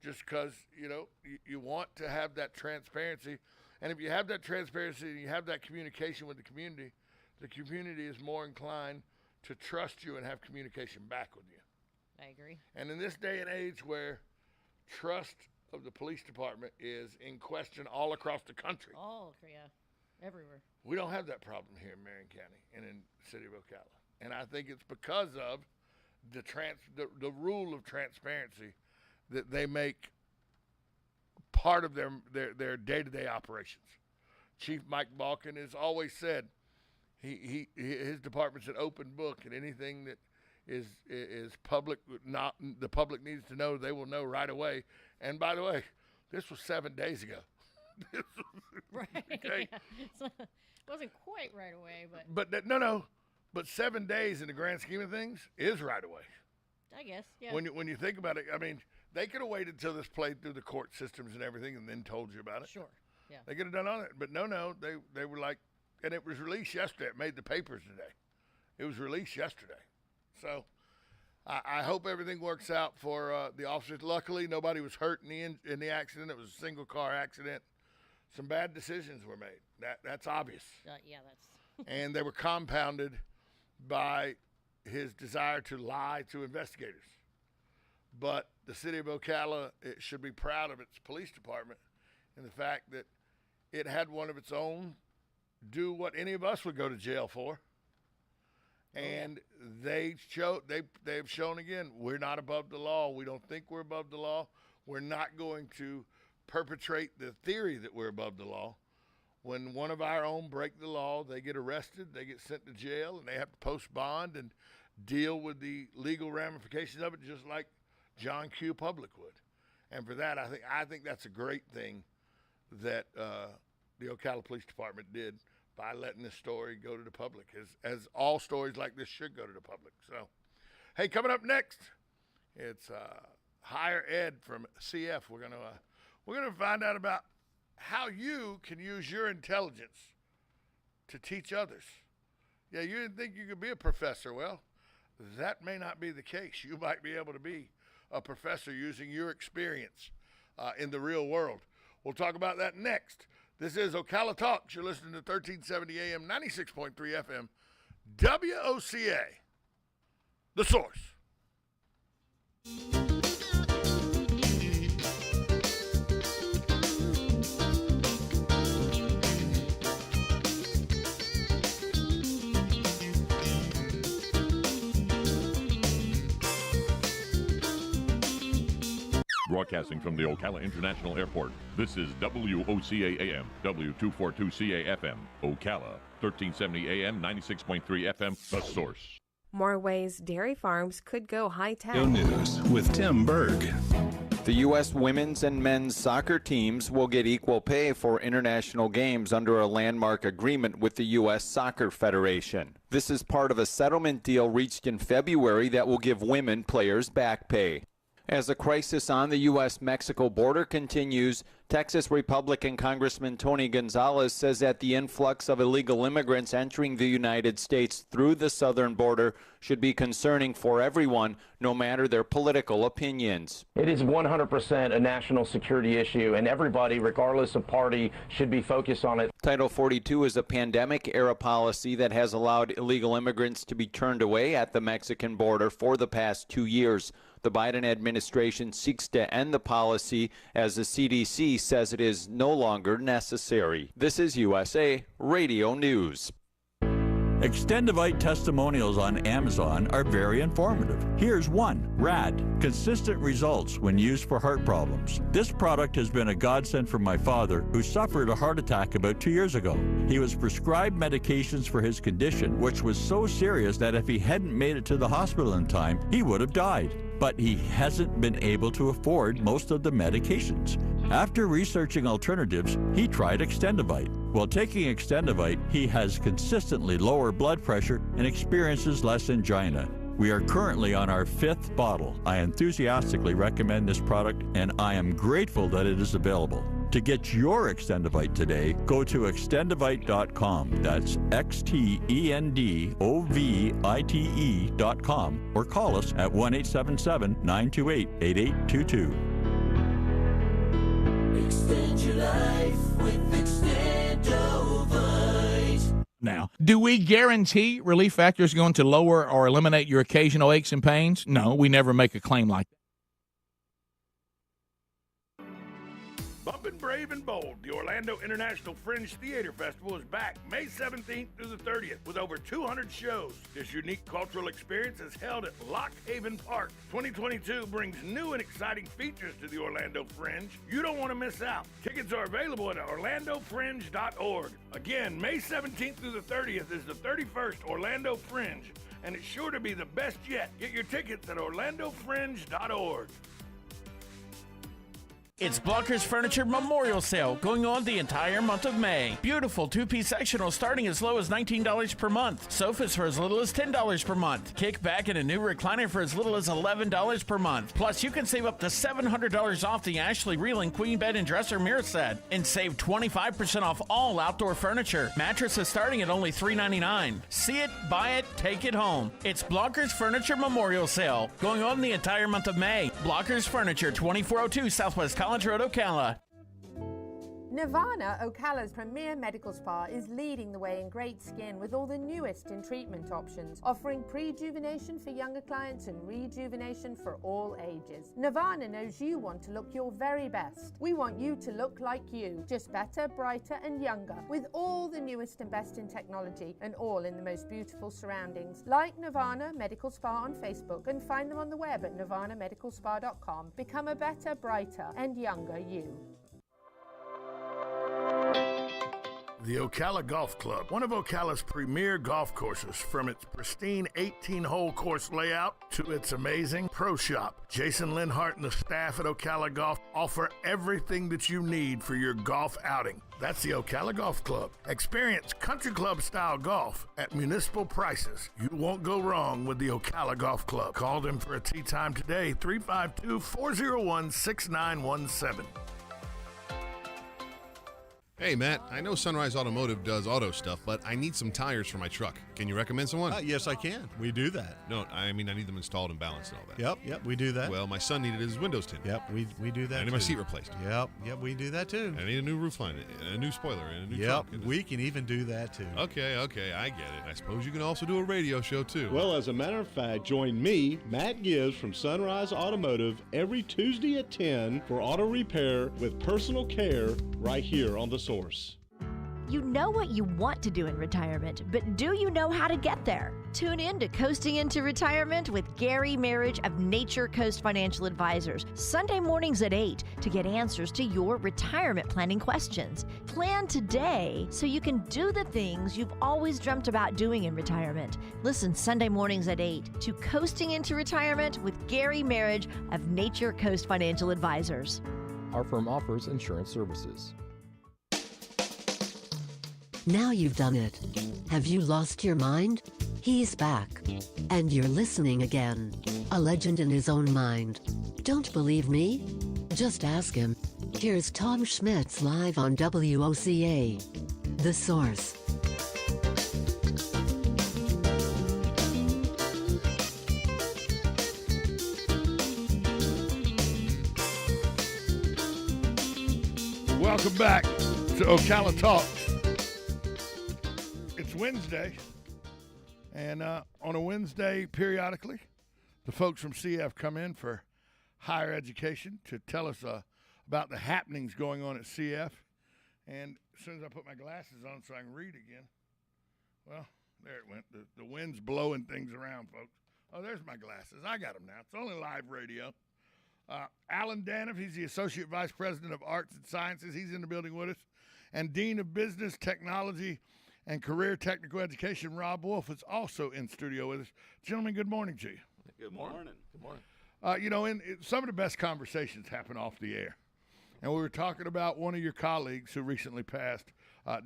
Just because you want to have that transparency, and if you have that transparency and you have that communication with the community is more inclined to trust you and have communication back with you. I agree. And in this day and age where trust of the police department is in question all across the country. Everywhere. We don't have that problem here in Marion County and in the city of Ocala. And I think it's because of the rule of transparency that they make part of their day-to-day operations. Chief Mike Balkin has always said his department's an open book, and anything that is public, not the public needs to know, they will know right away. And by the way, this was 7 days ago. Right. Okay. Yeah. It wasn't quite right away, but no. But 7 days in the grand scheme of things is right away. I guess. Yeah. When you think about it, I mean, they could have waited till this played through the court systems and everything, and then told you about it. Sure. Yeah. They could have done all that, but no. They were like, and it was released yesterday. It made the papers today. It was released yesterday. So I hope everything works out for the officers. Luckily, nobody was hurt in the accident. It was a single car accident. Some bad decisions were made. That's obvious. Yeah, that's. And they were compounded by his desire to lie to investigators. But the city of Ocala, it should be proud of its police department and the fact that it had one of its own do what any of us would go to jail for. And they've shown again, we're not above the law. We don't think we're above the law. We're not going to perpetrate the theory that we're above the law. When one of our own break the law, they get arrested, they get sent to jail, and they have to post bond and deal with the legal ramifications of it, just like John Q. Public would. And for that, I think that's a great thing that the Ocala Police Department did by letting this story go to the public, as all stories like this should go to the public. So, hey, coming up next, it's higher ed from CF. We're gonna find out about how you can use your intelligence to teach others. Yeah, you didn't think you could be a professor. Well, that may not be the case. You might be able to be a professor using your experience in the real world. We'll talk about that next. This is Ocala Talks. You're listening to 1370 AM, 96.3 FM, WOCA, The Source. Broadcasting from the Ocala International Airport, this is WOCA AM, W242CA FM, Ocala, 1370 AM, 96.3 FM, The Source. More ways dairy farms could go high-tech. News with Tim Berg. The U.S. women's and men's soccer teams will get equal pay for international games under a landmark agreement with the U.S. Soccer Federation. This is part of a settlement deal reached in February that will give women players back pay. As the crisis on the U.S.-Mexico border continues, Texas Republican Congressman Tony Gonzalez says that the influx of illegal immigrants entering the United States through the southern border should be concerning for everyone, no matter their political opinions. It is 100% a national security issue, and everybody, regardless of party, should be focused on it. Title 42 is a pandemic-era policy that has allowed illegal immigrants to be turned away at the Mexican border for the past 2 years. The Biden administration seeks to end the policy as the CDC says it is no longer necessary. This is USA Radio News. Extendivite testimonials on Amazon are very informative. Here's one, RAD, consistent results when used for heart problems. This product has been a godsend for my father, who suffered a heart attack about 2 years ago. He was prescribed medications for his condition, which was so serious that if he hadn't made it to the hospital in time, he would have died. But he hasn't been able to afford most of the medications. After researching alternatives, he tried Extendivite. While taking Extendivite, he has consistently lower blood pressure and experiences less angina. We are currently on our 5th bottle. I enthusiastically recommend this product, and I am grateful that it is available. To get your Extendivite today, go to extendivite.com. That's XTENDOVITE.com, or call us at 1-877-928-8822. Extend your life with Extendovite. Now, do we guarantee Relief Factor is going to lower or eliminate your occasional aches and pains? No, we never make a claim like that. Bumpin' Brave and Bold, the Orlando International Fringe Theater Festival is back May 17th through the 30th with over 200 shows. This unique cultural experience is held at Lock Haven Park. 2022 brings new and exciting features to the Orlando Fringe. You don't want to miss out. Tickets are available at orlandofringe.org. Again, May 17th through the 30th is the 31st Orlando Fringe, and it's sure to be the best yet. Get your tickets at orlandofringe.org. It's Blockers Furniture Memorial Sale going on the entire month of May. Beautiful two-piece sectional starting as low as $19 per month. Sofas for as little as $10 per month. Kick back and a new recliner for as little as $11 per month. Plus, you can save up to $700 off the Ashley Reeling Queen Bed and Dresser Mirror Set. And save 25% off all outdoor furniture. Mattresses starting at only $3.99. See it, buy it, take it home. It's Blockers Furniture Memorial Sale going on the entire month of May. Blockers Furniture, 2402 Southwest College Road, Ocala. Nirvana, Ocala's premier medical spa, is leading the way in great skin with all the newest in treatment options, offering prejuvenation for younger clients and rejuvenation for all ages. Nirvana knows you want to look your very best. We want you to look like you, just better, brighter and younger, with all the newest and best in technology and all in the most beautiful surroundings. Like Nirvana Medical Spa on Facebook and find them on the web at nirvanamedicalspa.com. Become a better, brighter and younger you. The Ocala Golf Club, one of Ocala's premier golf courses, from its pristine 18-hole course layout to its amazing pro shop. Jason Linhart and the staff at Ocala Golf offer everything that you need for your golf outing. That's the Ocala Golf Club. Experience country club style golf at municipal prices. You won't go wrong with the Ocala Golf Club. Call them for a tee time today, 352-401-6917. Hey, Matt, I know Sunrise Automotive does auto stuff, but I need some tires for my truck. Can you recommend someone? Yes, I can. We do that. No, I mean I need them installed and balanced and all that. Yep, we do that. Well, my son needed his windows tinted. Yep, we do that. I need my seat replaced. Yep, we do that too. I need a new roof line, a new spoiler, and a new trunk. We can even do that too. Okay, I get it. I suppose you can also do a radio show too. Well, as a matter of fact, join me, Matt Gibbs from Sunrise Automotive, every Tuesday at 10 for auto repair with personal care right here on The Source. You know what you want to do in retirement, but do you know how to get there? Tune in to Coasting into Retirement with Gary Marriage of Nature Coast Financial Advisors, Sunday mornings at 8 to get answers to your retirement planning questions. Plan today so you can do the things you've always dreamt about doing in retirement. Listen Sunday mornings at 8 to Coasting into Retirement with Gary Marriage of Nature Coast Financial Advisors. Our firm offers insurance services. Now you've done it. Have you lost your mind? He's back. And you're listening again. A legend in his own mind. Don't believe me? Just ask him. Here's Tom Schmitz live on WOCA. The Source. Welcome back to Ocala Talks. It's Wednesday, and on a Wednesday, periodically, the folks from CF come in for higher education to tell us about the happenings going on at CF. And as soon as I put my glasses on so I can read again, well, there it went. The wind's blowing things around, folks. Oh, there's my glasses. I got them now. It's only live radio. Alan Daniff, he's the Associate Vice President of Arts and Sciences. He's in the building with us. And Dean of Business, Technology, and Career Technical Education, Rob Wolf, is also in studio with us. Gentlemen, good morning to you. Good morning. Good morning. Some of the best conversations happen off the air. And we were talking about one of your colleagues who recently passed,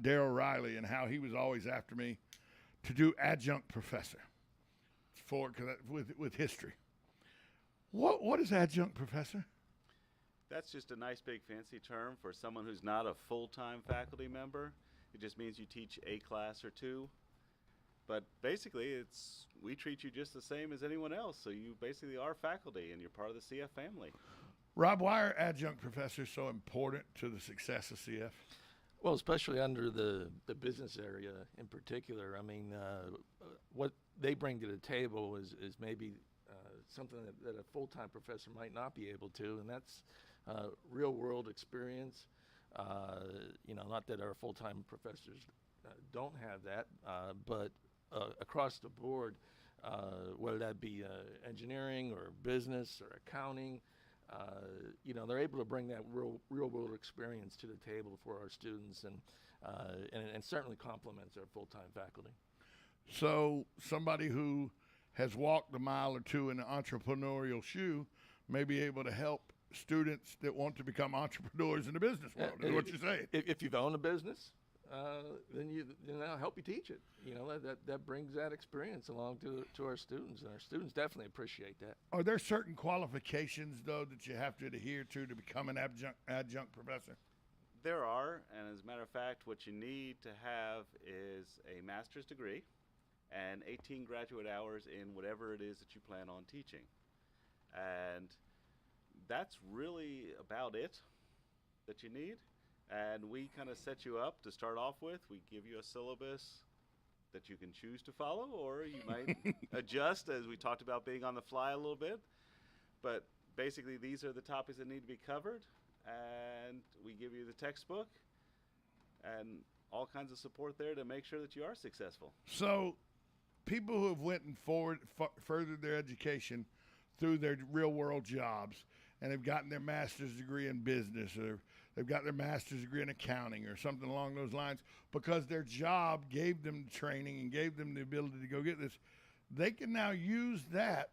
Darryl Riley, and how he was always after me to do adjunct professor with history. What is adjunct professor? That's just a nice big fancy term for someone who's not a full-time faculty member. It just means you teach a class or two. But basically, we treat you just the same as anyone else. So you basically are faculty and you're part of the CF family. Rob, why are adjunct professors so important to the success of CF? Well, especially under the business area in particular. I mean, what they bring to the table is maybe something that a full-time professor might not be able to, and that's real-world experience. Not that our full-time professors don't have that, but across the board, whether that be engineering or business or accounting, they're able to bring that real-world experience to the table for our students, and certainly complements our full-time faculty. So somebody who has walked a mile or two in an entrepreneurial shoe may be able to help students that want to become entrepreneurs in the business world, is what you're saying. If you've owned a business, then I'll help you teach it. That brings that experience along to our students, and our students definitely appreciate that. Are there certain qualifications, though, that you have to adhere to become an adjunct professor? There are, and as a matter of fact, what you need to have is a master's degree and 18 graduate hours in whatever it is that you plan on teaching. And that's really about it that you need. And we kind of set you up to start off with. We give you a syllabus that you can choose to follow, or you might adjust, as we talked about being on the fly a little bit. But basically, these are the topics that need to be covered, and we give you the textbook and all kinds of support there to make sure that you are successful. So people who have went and furthered their education through their real-world jobs and have gotten their master's degree in business, or they've got their master's degree in accounting or something along those lines, because their job gave them training and gave them the ability to go get this, they can now use that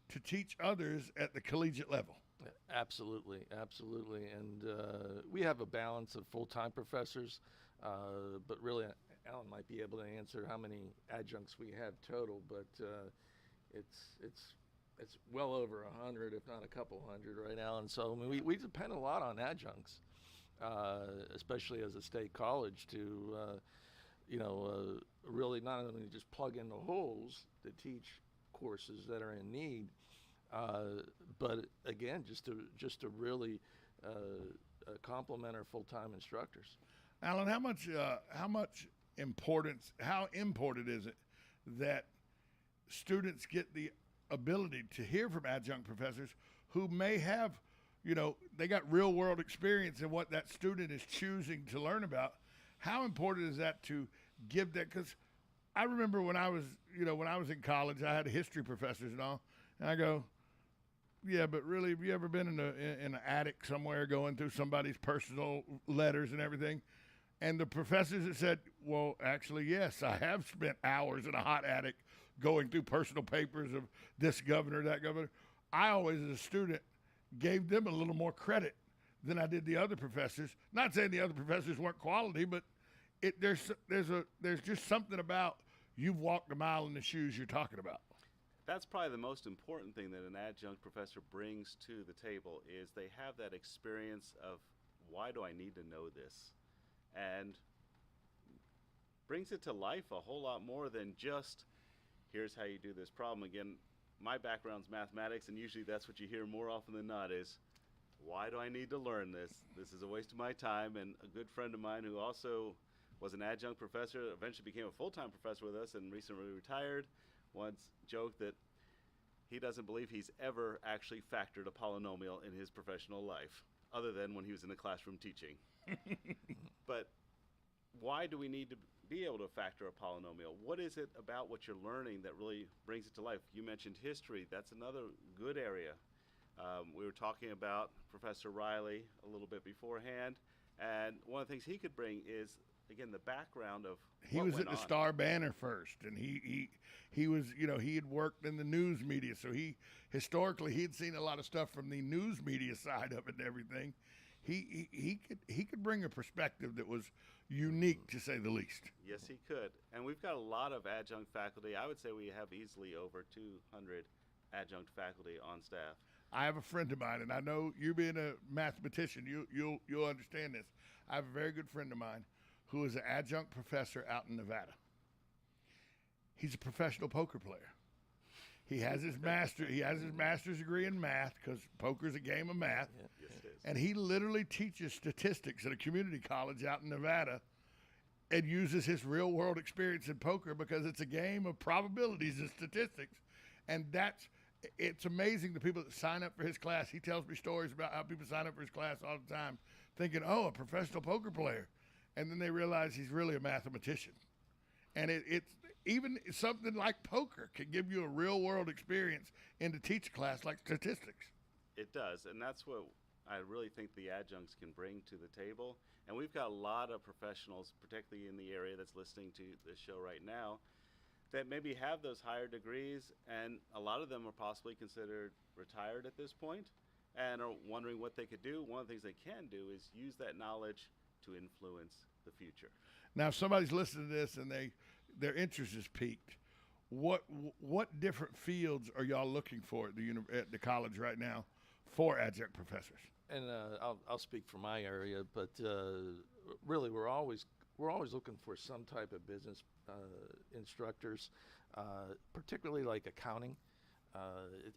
to teach others at the collegiate level. Absolutely. And we have a balance of full-time professors, but really Alan might be able to answer how many adjuncts we have total, but it's well over 100, if not a couple hundred right now. And so I mean, we depend a lot on adjuncts, especially as a state college, to really not only just plug in the holes to teach courses that are in need, but again, just to really complement our full-time instructors. Alan, how important is it that students get the ability to hear from adjunct professors who may have, they got real world experience in what that student is choosing to learn about? How important is that to give that? Because I remember when I was in college, I had history professors and all, and I go, yeah, but really, have you ever been in an attic somewhere going through somebody's personal letters and everything? And the professors that said, well, actually, yes, I have spent hours in a hot attic going through personal papers of this governor, that governor. I always, as a student, gave them a little more credit than I did the other professors. Not saying the other professors weren't quality, but there's just something about you've walked a mile in the shoes you're talking about. that's probably the most important thing that an adjunct professor brings to the table is they have that experience of why do I need to know this, and brings it to life a whole lot more than just here's how you do this problem. Again, my background's mathematics, and usually that's what you hear more often than not is, why do I need to learn this? This is a waste of my time. And a good friend of mine who also was an adjunct professor, eventually became a full-time professor with us and recently retired, once joked that he doesn't believe he's ever actually factored a polynomial in his professional life, other than when he was in the classroom teaching. But why do we need to be able to factor a polynomial? What is it about what you're learning that really brings it to life? You mentioned history. That's another good area. We were talking about Professor Riley a little bit beforehand, and one of the things he could bring is, again, the background of he was at the Star Banner first, and he was, you know, he had worked in the news media, so he had seen a lot of stuff from the news media side of it and everything. He could bring a perspective that was unique, to say the least. Yes, he could. And we've got a lot of adjunct faculty. I would say we have easily over 200 adjunct faculty on staff. I have a friend of mine, and I know you being a mathematician, you'll understand this. I have a very good friend of mine who is an adjunct professor out in Nevada. He's a professional poker player. He has his master's degree in math, because poker's a game of math. Yes, it is. And he literally teaches statistics at a community college out in Nevada and uses his real world experience in poker, because it's a game of probabilities and statistics. And it's amazing the people that sign up for his class. He tells me stories about how people sign up for his class all the time thinking, oh, a professional poker player. And then they realize he's really a mathematician. And it's even something like poker can give you a real world experience in to teach a class like statistics. It does, and that's what I really think the adjuncts can bring to the table. And we've got a lot of professionals, particularly in the area that's listening to this show right now, that maybe have those higher degrees, and a lot of them are possibly considered retired at this point and are wondering what they could do. One of the things they can do is use that knowledge to influence the future. Now, if somebody's listening to this and their interest is piqued, what different fields are y'all looking for at the college right now for adjunct professors? And I'll speak for my area, but really we're always looking for some type of business instructors, particularly like accounting.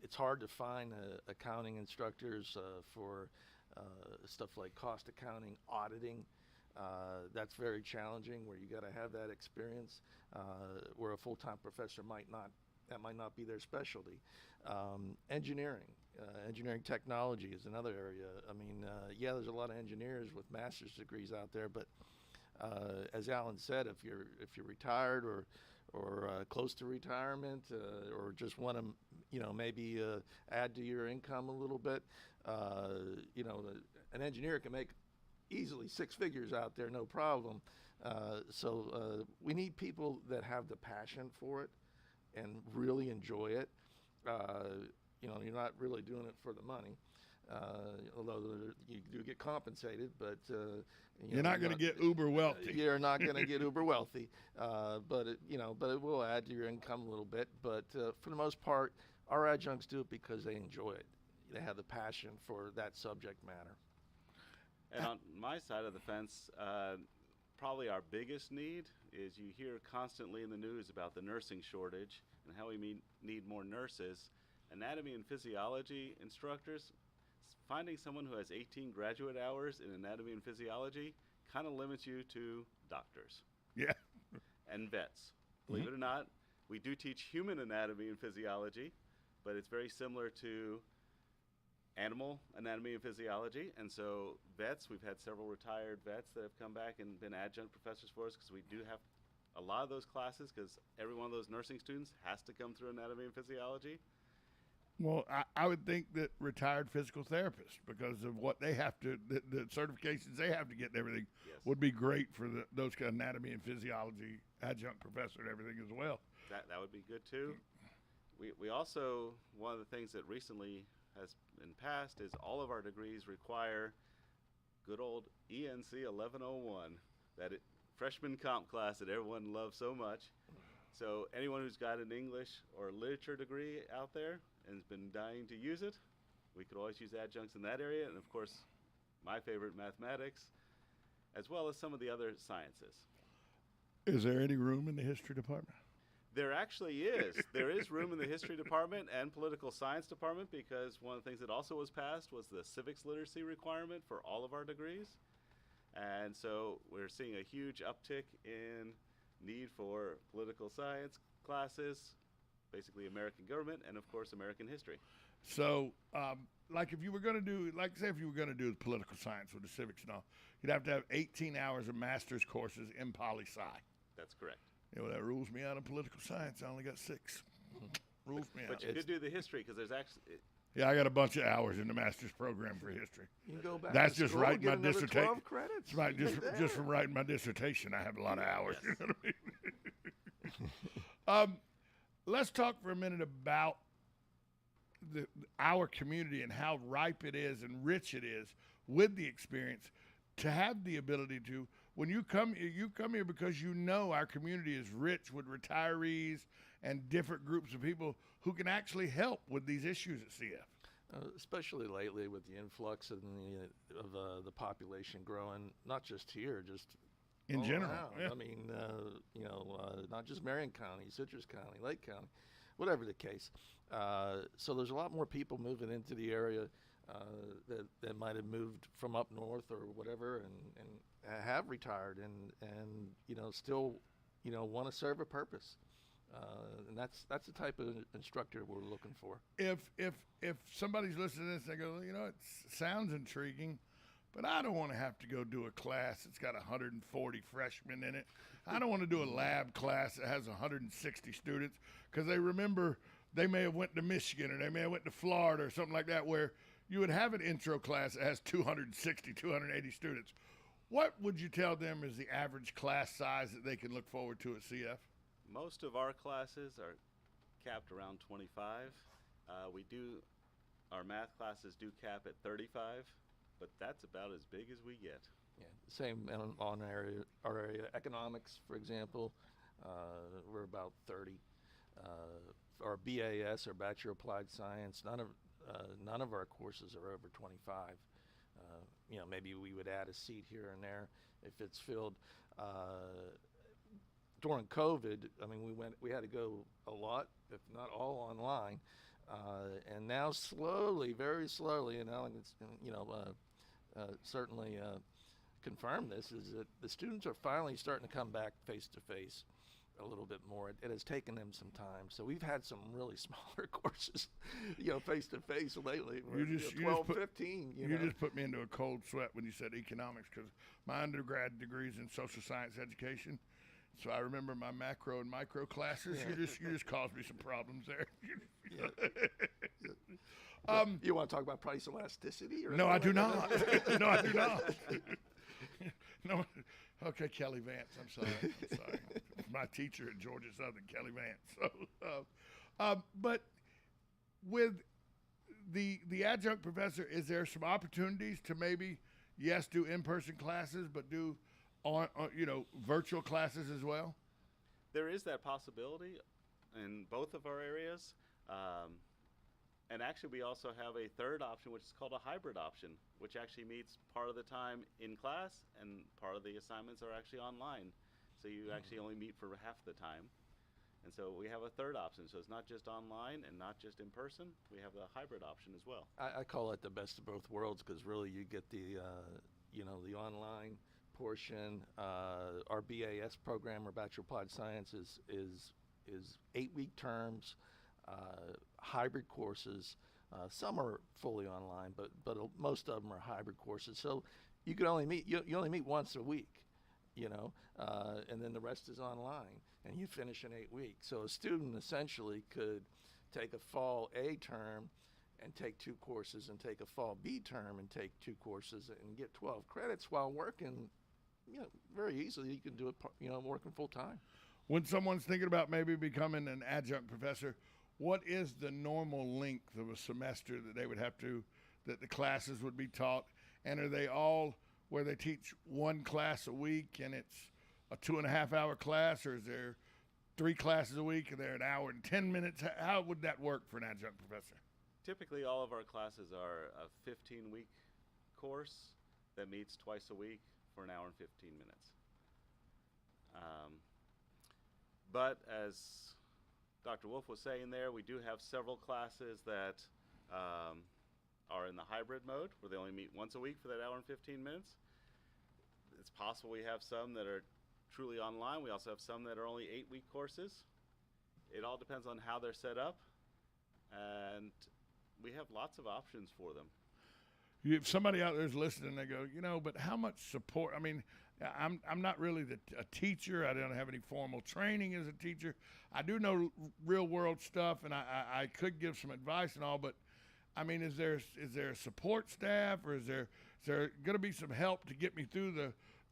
It's hard to find accounting instructors for stuff like cost accounting, auditing. That's very challenging, where you got to have that experience, where a full-time professor might not be their specialty. Engineering technology is another area. I mean, there's a lot of engineers with master's degrees out there, but as Alan said, if you're retired or close to retirement, or just want to, maybe add to your income a little bit, an engineer can make easily six figures out there, no problem. So we need people that have the passion for it and really enjoy it. You're not really doing it for the money, although you do get compensated, but you're not going to get uber wealthy. You're not going to get uber wealthy, but it will add to your income a little bit. But for the most part, our adjuncts do it because they enjoy it. They have the passion for that subject matter. And on my side of the fence, probably our biggest need is you hear constantly in the news about the nursing shortage and how we need more nurses. Anatomy and physiology instructors, finding someone who has 18 graduate hours in anatomy and physiology kind of limits you to doctors. Yeah. And vets. Believe it or not, we do teach human anatomy and physiology, but it's very similar to animal anatomy and physiology. And so vets, we've had several retired vets that have come back and been adjunct professors for us, because we do have a lot of those classes, because every one of those nursing students has to come through anatomy and physiology. Well, I would think that retired physical therapists, because of what they have to, the certifications they have to get and everything, would be great for those kind of anatomy and physiology adjunct professor and everything as well. That would be good too. We also, one of the things that recently has been passed is all of our degrees require good old ENC 1101, that freshman comp class that everyone loves so much. So anyone who's got an English or literature degree out there and has been dying to use it, we could always use adjuncts in that area. And of course, my favorite, mathematics, as well as some of the other sciences. Is there any room in the history department? There actually is. There is room in the history department and political science department, because one of the things that also was passed was the civics literacy requirement for all of our degrees. And so we're seeing a huge uptick in need for political science classes, basically American government, and of course American history. So, like if you were going to do, like say if you were going to do political science with the civics and all, you'd have to have 18 hours of master's courses in poli-sci. That's correct. You know, that rules me out of political science. I only got 6. Rules me out. But you could do the history, because there's actually... Yeah, I got a bunch of hours in the master's program for history. You can go back That's to just school, writing get my another dissertation. 12 credits. It's right, Right just from writing my dissertation, I have a lot of hours. You know what I mean? Let's talk for a minute about our community and how ripe it is and rich it is with the experience to have the ability to, when you come here because you know our community is rich with retirees and different groups of people who can actually help with these issues at CF. Especially lately with the influx of the population growing, not just here, just in all general. around. Yeah. I mean, not just Marion County, Citrus County, Lake County, whatever the case. So there's a lot more people moving into the area that might have moved from up north or whatever, and have retired and still want to serve a purpose. And that's the type of instructor we're looking for. If somebody's listening to this, they go, it sounds intriguing, but I don't want to have to go do a class that's got 140 freshmen in it. I don't want to do a lab class that has 160 students, because they may have went to Michigan or they may have went to Florida or something like that, where you would have an intro class that has 260, 280 students. What would you tell them is the average class size that they can look forward to at CF? Most of our classes are capped around 25. Our math classes do cap at 35, but that's about as big as we get. Yeah, same on our area. Economics, for example, we're about 30. Our BAS, or Bachelor of Applied Science, none of our courses are over 25. Maybe we would add a seat here and there if it's filled. During COVID, I mean, we had to go a lot, if not all, online, and now slowly, very slowly, and Alan, certainly confirmed this, is that the students are finally starting to come back face to face a little bit more. It has taken them some time, so we've had some really smaller courses, face to face lately. You just 15. You just put me into a cold sweat when you said economics, because my undergrad degree is in social science education. So I remember my macro and micro classes. Yeah. You just caused me some problems there. You want to talk about price elasticity? Or no, I do not. No, I do not. No. Okay, Kelly Vance. I'm sorry. My teacher at Georgia Southern, Kelly Vance. So, but with the adjunct professor, is there some opportunities to maybe, yes, do in-person classes, but do on virtual classes as well? There is that possibility in both of our areas. And actually, we also have a third option, which is called a hybrid option, which actually meets part of the time in class and part of the assignments are actually online. So you actually only meet for half the time. And so we have a third option. So it's not just online and not just in person. We have the hybrid option as well. I call it the best of both worlds, because really you get the online portion. Our BAS program, or Bachelor of Applied Science, is 8-week terms, hybrid courses. Some are fully online, but most of them are hybrid courses. So you can only meet you only meet once a week, and then the rest is online, and you finish in 8 weeks. So a student essentially could take a fall A term and take 2 courses, and take a fall B term and take 2 courses, and get 12 credits while working. Very easily you can do it, working full time. When someone's thinking about maybe becoming an adjunct professor, what is the normal length of a semester that they would have to, that the classes would be taught? And are they all where they teach one class a week and it's a 2.5-hour class, or is there 3 classes a week and they're an hour and 10 minutes. How would that work for an adjunct professor? Typically, all of our classes are a 15-week course that meets twice a week for an hour and 15 minutes. But as Dr. Wolf was saying there, we do have several classes that are in the hybrid mode, where they only meet once a week for that hour and 15 minutes. It's possible we have some that are truly online. We also have some that are only 8-week courses. It all depends on how they're set up, and we have lots of options for them. If somebody out there is listening, they go, but how much support? I mean, I'm not really a teacher. I don't have any formal training as a teacher. I do know real world stuff, and I could give some advice and all, but I mean, is there a support staff, or is there going to be some help to get me through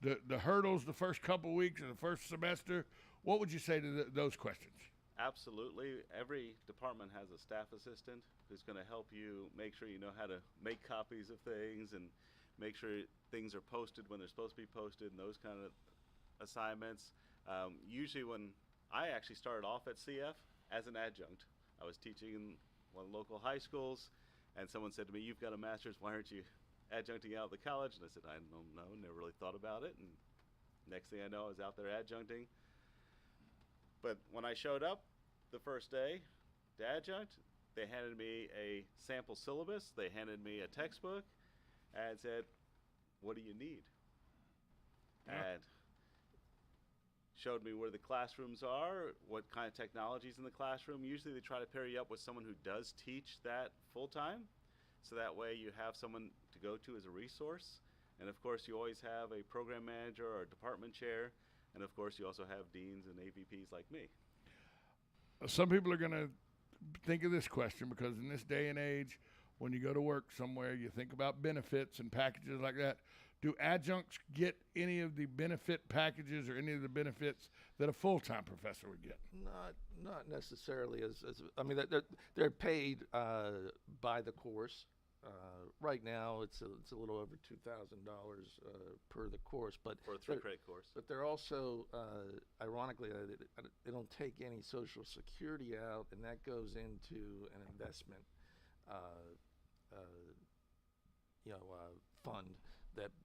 the hurdles the first couple weeks or the first semester? What would you say to those questions? Absolutely. Every department has a staff assistant who's going to help you make sure you know how to make copies of things and make sure things are posted when they're supposed to be posted and those kind of assignments. Usually when I actually started off at CF as an adjunct, I was teaching in one of the local high schools, and someone said to me, "You've got a master's, why aren't you adjuncting out of the college?" And I said, "I don't know, never really thought about it." And next thing I know, I was out there adjuncting. But when I showed up the first day to adjunct, they handed me a sample syllabus, they handed me a textbook, and said, "What do you need?" And showed me where the classrooms are, what kind of technology's in the classroom. Usually they try to pair you up with someone who does teach that full-time, so that way you have someone to go to as a resource. And of course you always have a program manager or a department chair, and of course you also have deans and AVPs like me. Some people are going to think of this question because in this day and age, when you go to work somewhere, you think about benefits and packages like that. Do adjuncts get any of the benefit packages or any of the benefits that a full-time professor would get? Not necessarily. I mean, they're paid by the course. Right now, it's a little over $2,000 per the course, but for a 3-credit course. But they're also, ironically, they don't take any Social Security out, and that goes into an investment, fund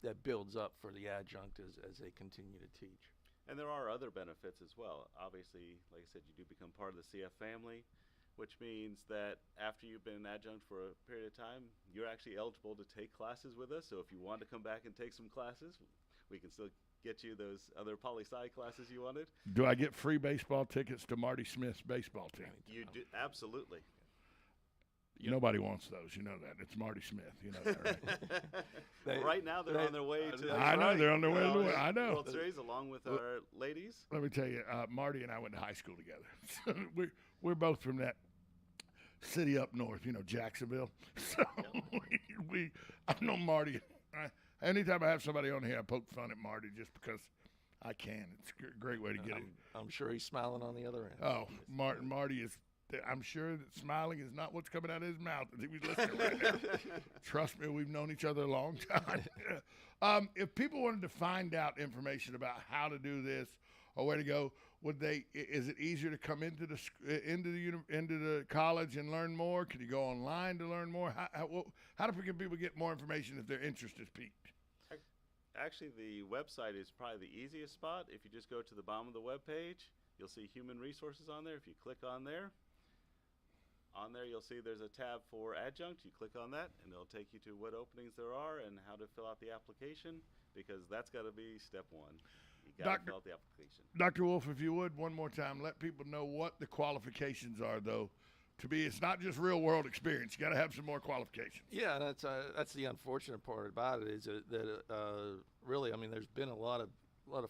that builds up for the adjunct as they continue to teach. And there are other benefits as well. Obviously, like I said, you do become part of the CF family, which means that after you've been an adjunct for a period of time, you're actually eligible to take classes with us. So if you want to come back and take some classes, we can still get you those other poli-sci classes you wanted. Do I get free baseball tickets to Marty Smith's baseball team? You do, absolutely. Nobody wants those. You know that. It's Marty Smith. You know that, right? Right now, they're on their way to. I know they're on their way to the World. I know. World Series, along with our ladies. Let me tell you, Marty and I went to high school together. We're both from that city up north, Jacksonville. So I know Marty. Anytime I have somebody on here, I poke fun at Marty just because I can. It's a great way to get it. I'm sure he's smiling on the other end. Oh, Marty is. I'm sure that smiling is not what's coming out of his mouth as he was listening right now. Trust me, we've known each other a long time. If people wanted to find out information about how to do this or where to go, is it easier to come into the college and learn more? Can you go online to learn more? How do people get more information if their interest is piqued? Actually, the website is probably the easiest spot. If you just go to the bottom of the web page, you'll see human resources on there. If you click on there, you'll see there's a tab for adjunct. You click on that, and it'll take you to what openings there are and how to fill out the application, because that's got to be step one. You got to fill out the application. Dr. Wolf, if you would, one more time, let people know what the qualifications are, though. It's not just real world experience. You got to have some more qualifications. Yeah, that's the unfortunate part about it is that really, I mean, there's been a lot of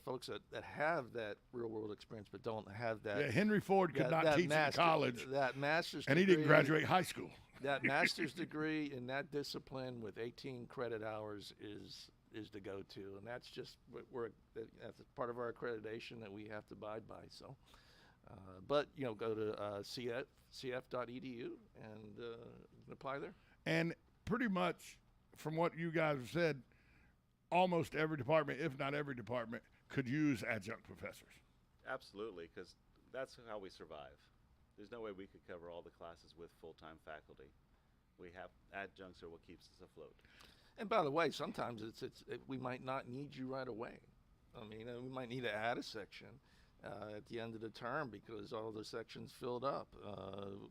folks that have that real world experience but don't have that. Yeah, Henry Ford could not teach in college. That master's and degree, he didn't graduate high school. That master's degree in that discipline with 18 credit hours is the go-to, and that's just that's part of our accreditation that we have to abide by. So, but go to cf.edu and apply there. And pretty much, from what you guys have said, almost every department, if not every department, could use adjunct professors. Absolutely, because that's how we survive. There's no way we could cover all the classes with full-time faculty. We have adjuncts are what keeps us afloat. And by the way, sometimes we might not need you right away. I mean, we might need to add a section at the end of the term because all the sections filled up.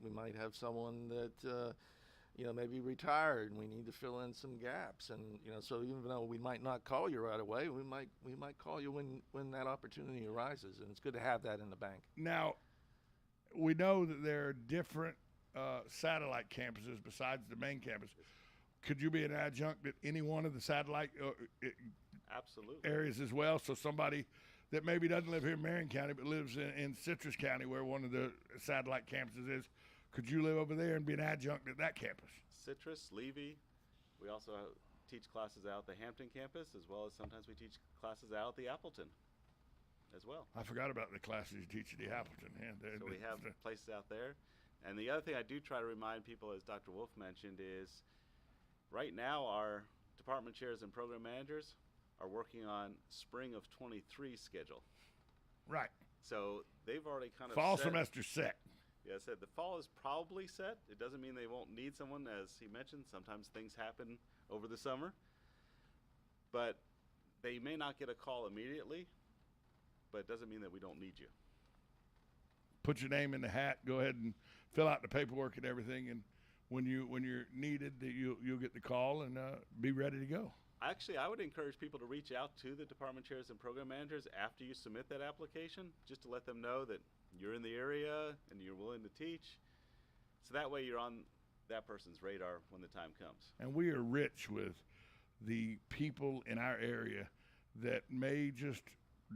We might have someone that maybe retired, and we need to fill in some gaps. And so even though we might not call you right away, we might call you when that opportunity arises, and it's good to have that in the bank. Now, we know that there are different satellite campuses besides the main campus. Could you be an adjunct at any one of the satellite Absolutely. areas as well? So somebody that maybe doesn't live here in Marion County but lives in Citrus County, where one of the satellite campuses is, could you live over there and be an adjunct at that campus? Citrus, Levy. We also teach classes out at the Hampton campus, as well as sometimes we teach classes out at the Appleton as well. I forgot about the classes you teach at the Appleton. Yeah, so we have places out there. And the other thing I do try to remind people, as Dr. Wolf mentioned, is right now our department chairs and program managers are working on spring of 23 schedule. Right. So they've already kind of fall semester set. Yeah, I said the fall is probably set. It doesn't mean they won't need someone, as he mentioned. Sometimes things happen over the summer. But they may not get a call immediately, but it doesn't mean that we don't need you. Put your name in the hat. Go ahead and fill out the paperwork and everything, and when you're needed, you'll get the call and be ready to go. Actually, I would encourage people to reach out to the department chairs and program managers after you submit that application, just to let them know that you're in the area and you're willing to teach. So that way you're on that person's radar when the time comes. And we are rich with the people in our area that may just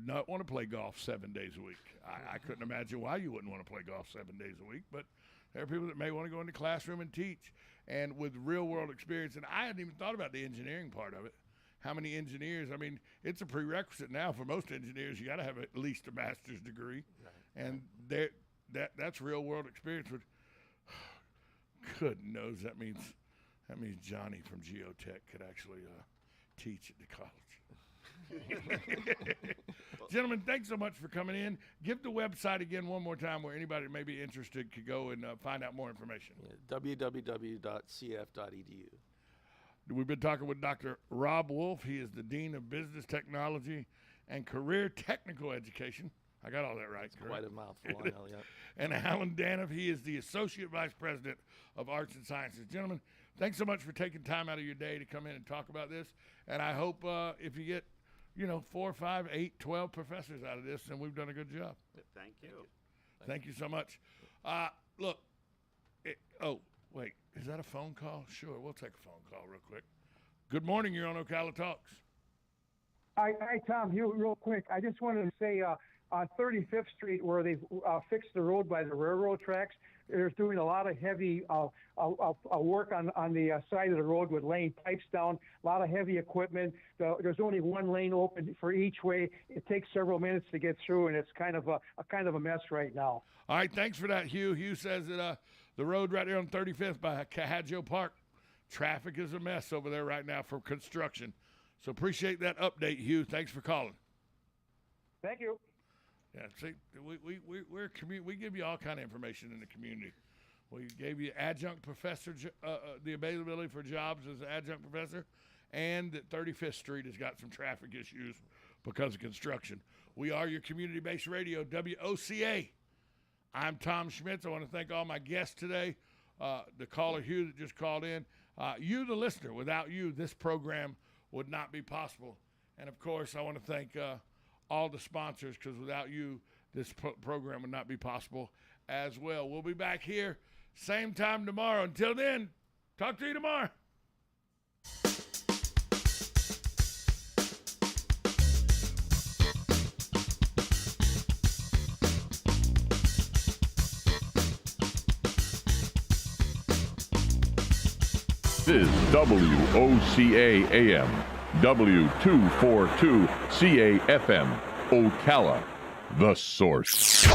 not want to play golf 7 days a week. I couldn't imagine why you wouldn't want to play golf 7 days a week, but there are people that may want to go in the classroom and teach, and with real-world experience. And I hadn't even thought about the engineering part of it. How many engineers? I mean, it's a prerequisite now for most engineers. You got to have at least a master's degree, right. And that's real-world experience. Which, good knows that means Johnny from Geotech could actually teach at the college. Gentlemen, thanks so much for coming in. Give the website again one more time where anybody that may be interested could go and find out more information. Yeah, www.cf.edu. We've been talking with Dr. Rob Wolf. He is the Dean of Business Technology and Career Technical Education. I got all that right. That's quite a mouthful, I know, yeah. And Alan Daniff, he is the Associate Vice President of Arts and Sciences. Gentlemen, thanks so much for taking time out of your day to come in and talk about this. And I hope if you get 4, 5, 8, 12 professors out of this, and we've done a good job. Thank you. Thank you so much. Look, wait, is that a phone call? Sure, we'll take a phone call real quick. Good morning, you're on Ocala Talks. Hi, Tom, real quick. I just wanted to say on 35th Street, where they've fixed the road by the railroad tracks, they're doing a lot of heavy work on the side of the road with laying pipes down, a lot of heavy equipment. There's only one lane open for each way. It takes several minutes to get through, and it's kind of a mess right now. All right, thanks for that, Hugh. Hugh says that the road right there on 35th by Cahadjo Park, traffic is a mess over there right now for construction. So appreciate that update, Hugh. Thanks for calling. Thank you. Yeah, see, we give you all kind of information in the community. We gave you adjunct professor, the availability for jobs as an adjunct professor, and that 35th Street has got some traffic issues because of construction. We are your community-based radio, WOCA. I'm Tom Schmitz. I want to thank all my guests today, the caller Hugh that just called in, you, the listener. Without you, this program would not be possible. And, of course, I want to thank all the sponsors, because without you, this program would not be possible as well. We'll be back here same time tomorrow. Until then, talk to you tomorrow. This is WOCA AM, W242 CAFM, Ocala, the source.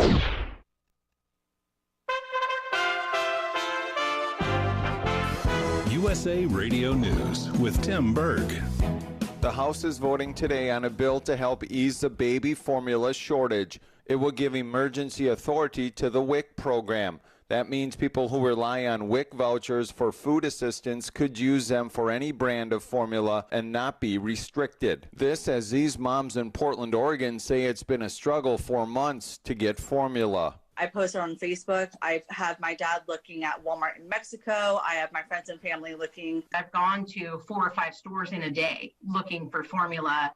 USA Radio News with Tim Berg. The House is voting today on a bill to help ease the baby formula shortage. It will give emergency authority to the WIC program. That means people who rely on WIC vouchers for food assistance could use them for any brand of formula and not be restricted. This as these moms in Portland, Oregon say it's been a struggle for months to get formula. I posted on Facebook. I have my dad looking at Walmart in Mexico. I have my friends and family looking. I've gone to 4 or 5 stores in a day looking for formula.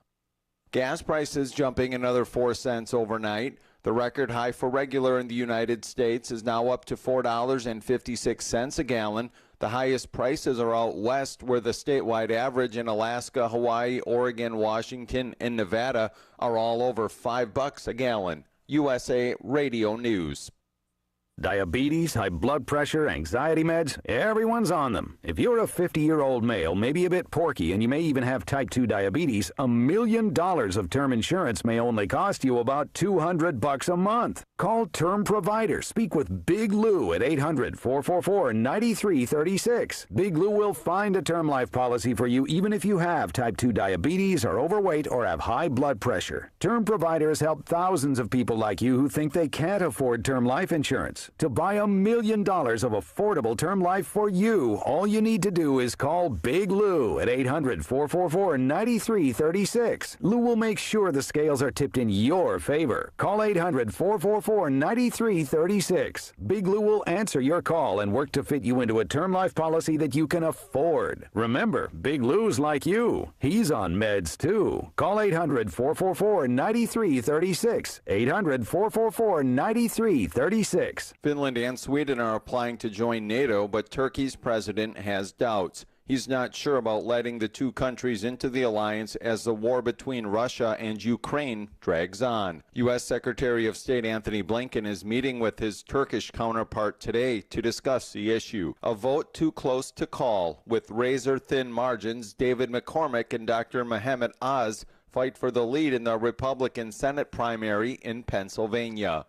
Gas prices jumping another 4 cents overnight. The record high for regular in the United States is now up to $4.56 a gallon. The highest prices are out west, where the statewide average in Alaska, Hawaii, Oregon, Washington, and Nevada are all over $5 a gallon. USA Radio News. Diabetes, high blood pressure, anxiety meds, everyone's on them. If you're a 50-year-old male, maybe a bit porky, and you may even have type 2 diabetes, $1 million of term insurance may only cost you about $200 a month. Call Term Provider. Speak with Big Lou at 800-444-9336. Big Lou will find a term life policy for you even if you have type 2 diabetes, are overweight, or have high blood pressure. Term Provider has helped thousands of people like you who think they can't afford term life insurance. To buy $1 million of affordable term life for you, all you need to do is call Big Lou at 800-444-9336. Lou will make sure the scales are tipped in your favor. Call 800-444-9336. Big Lou will answer your call and work to fit you into a term life policy that you can afford. Remember, Big Lou's like you. He's on meds too. Call 800-444-9336. 800-444-9336. Finland and Sweden are applying to join NATO, but Turkey's president has doubts. He's not sure about letting the two countries into the alliance as the war between Russia and Ukraine drags on. U.S. Secretary of State Anthony Blinken is meeting with his Turkish counterpart today to discuss the issue. A vote too close to call. With razor-thin margins, David McCormick and Dr. Mehmet Oz fight for the lead in the Republican Senate primary in Pennsylvania.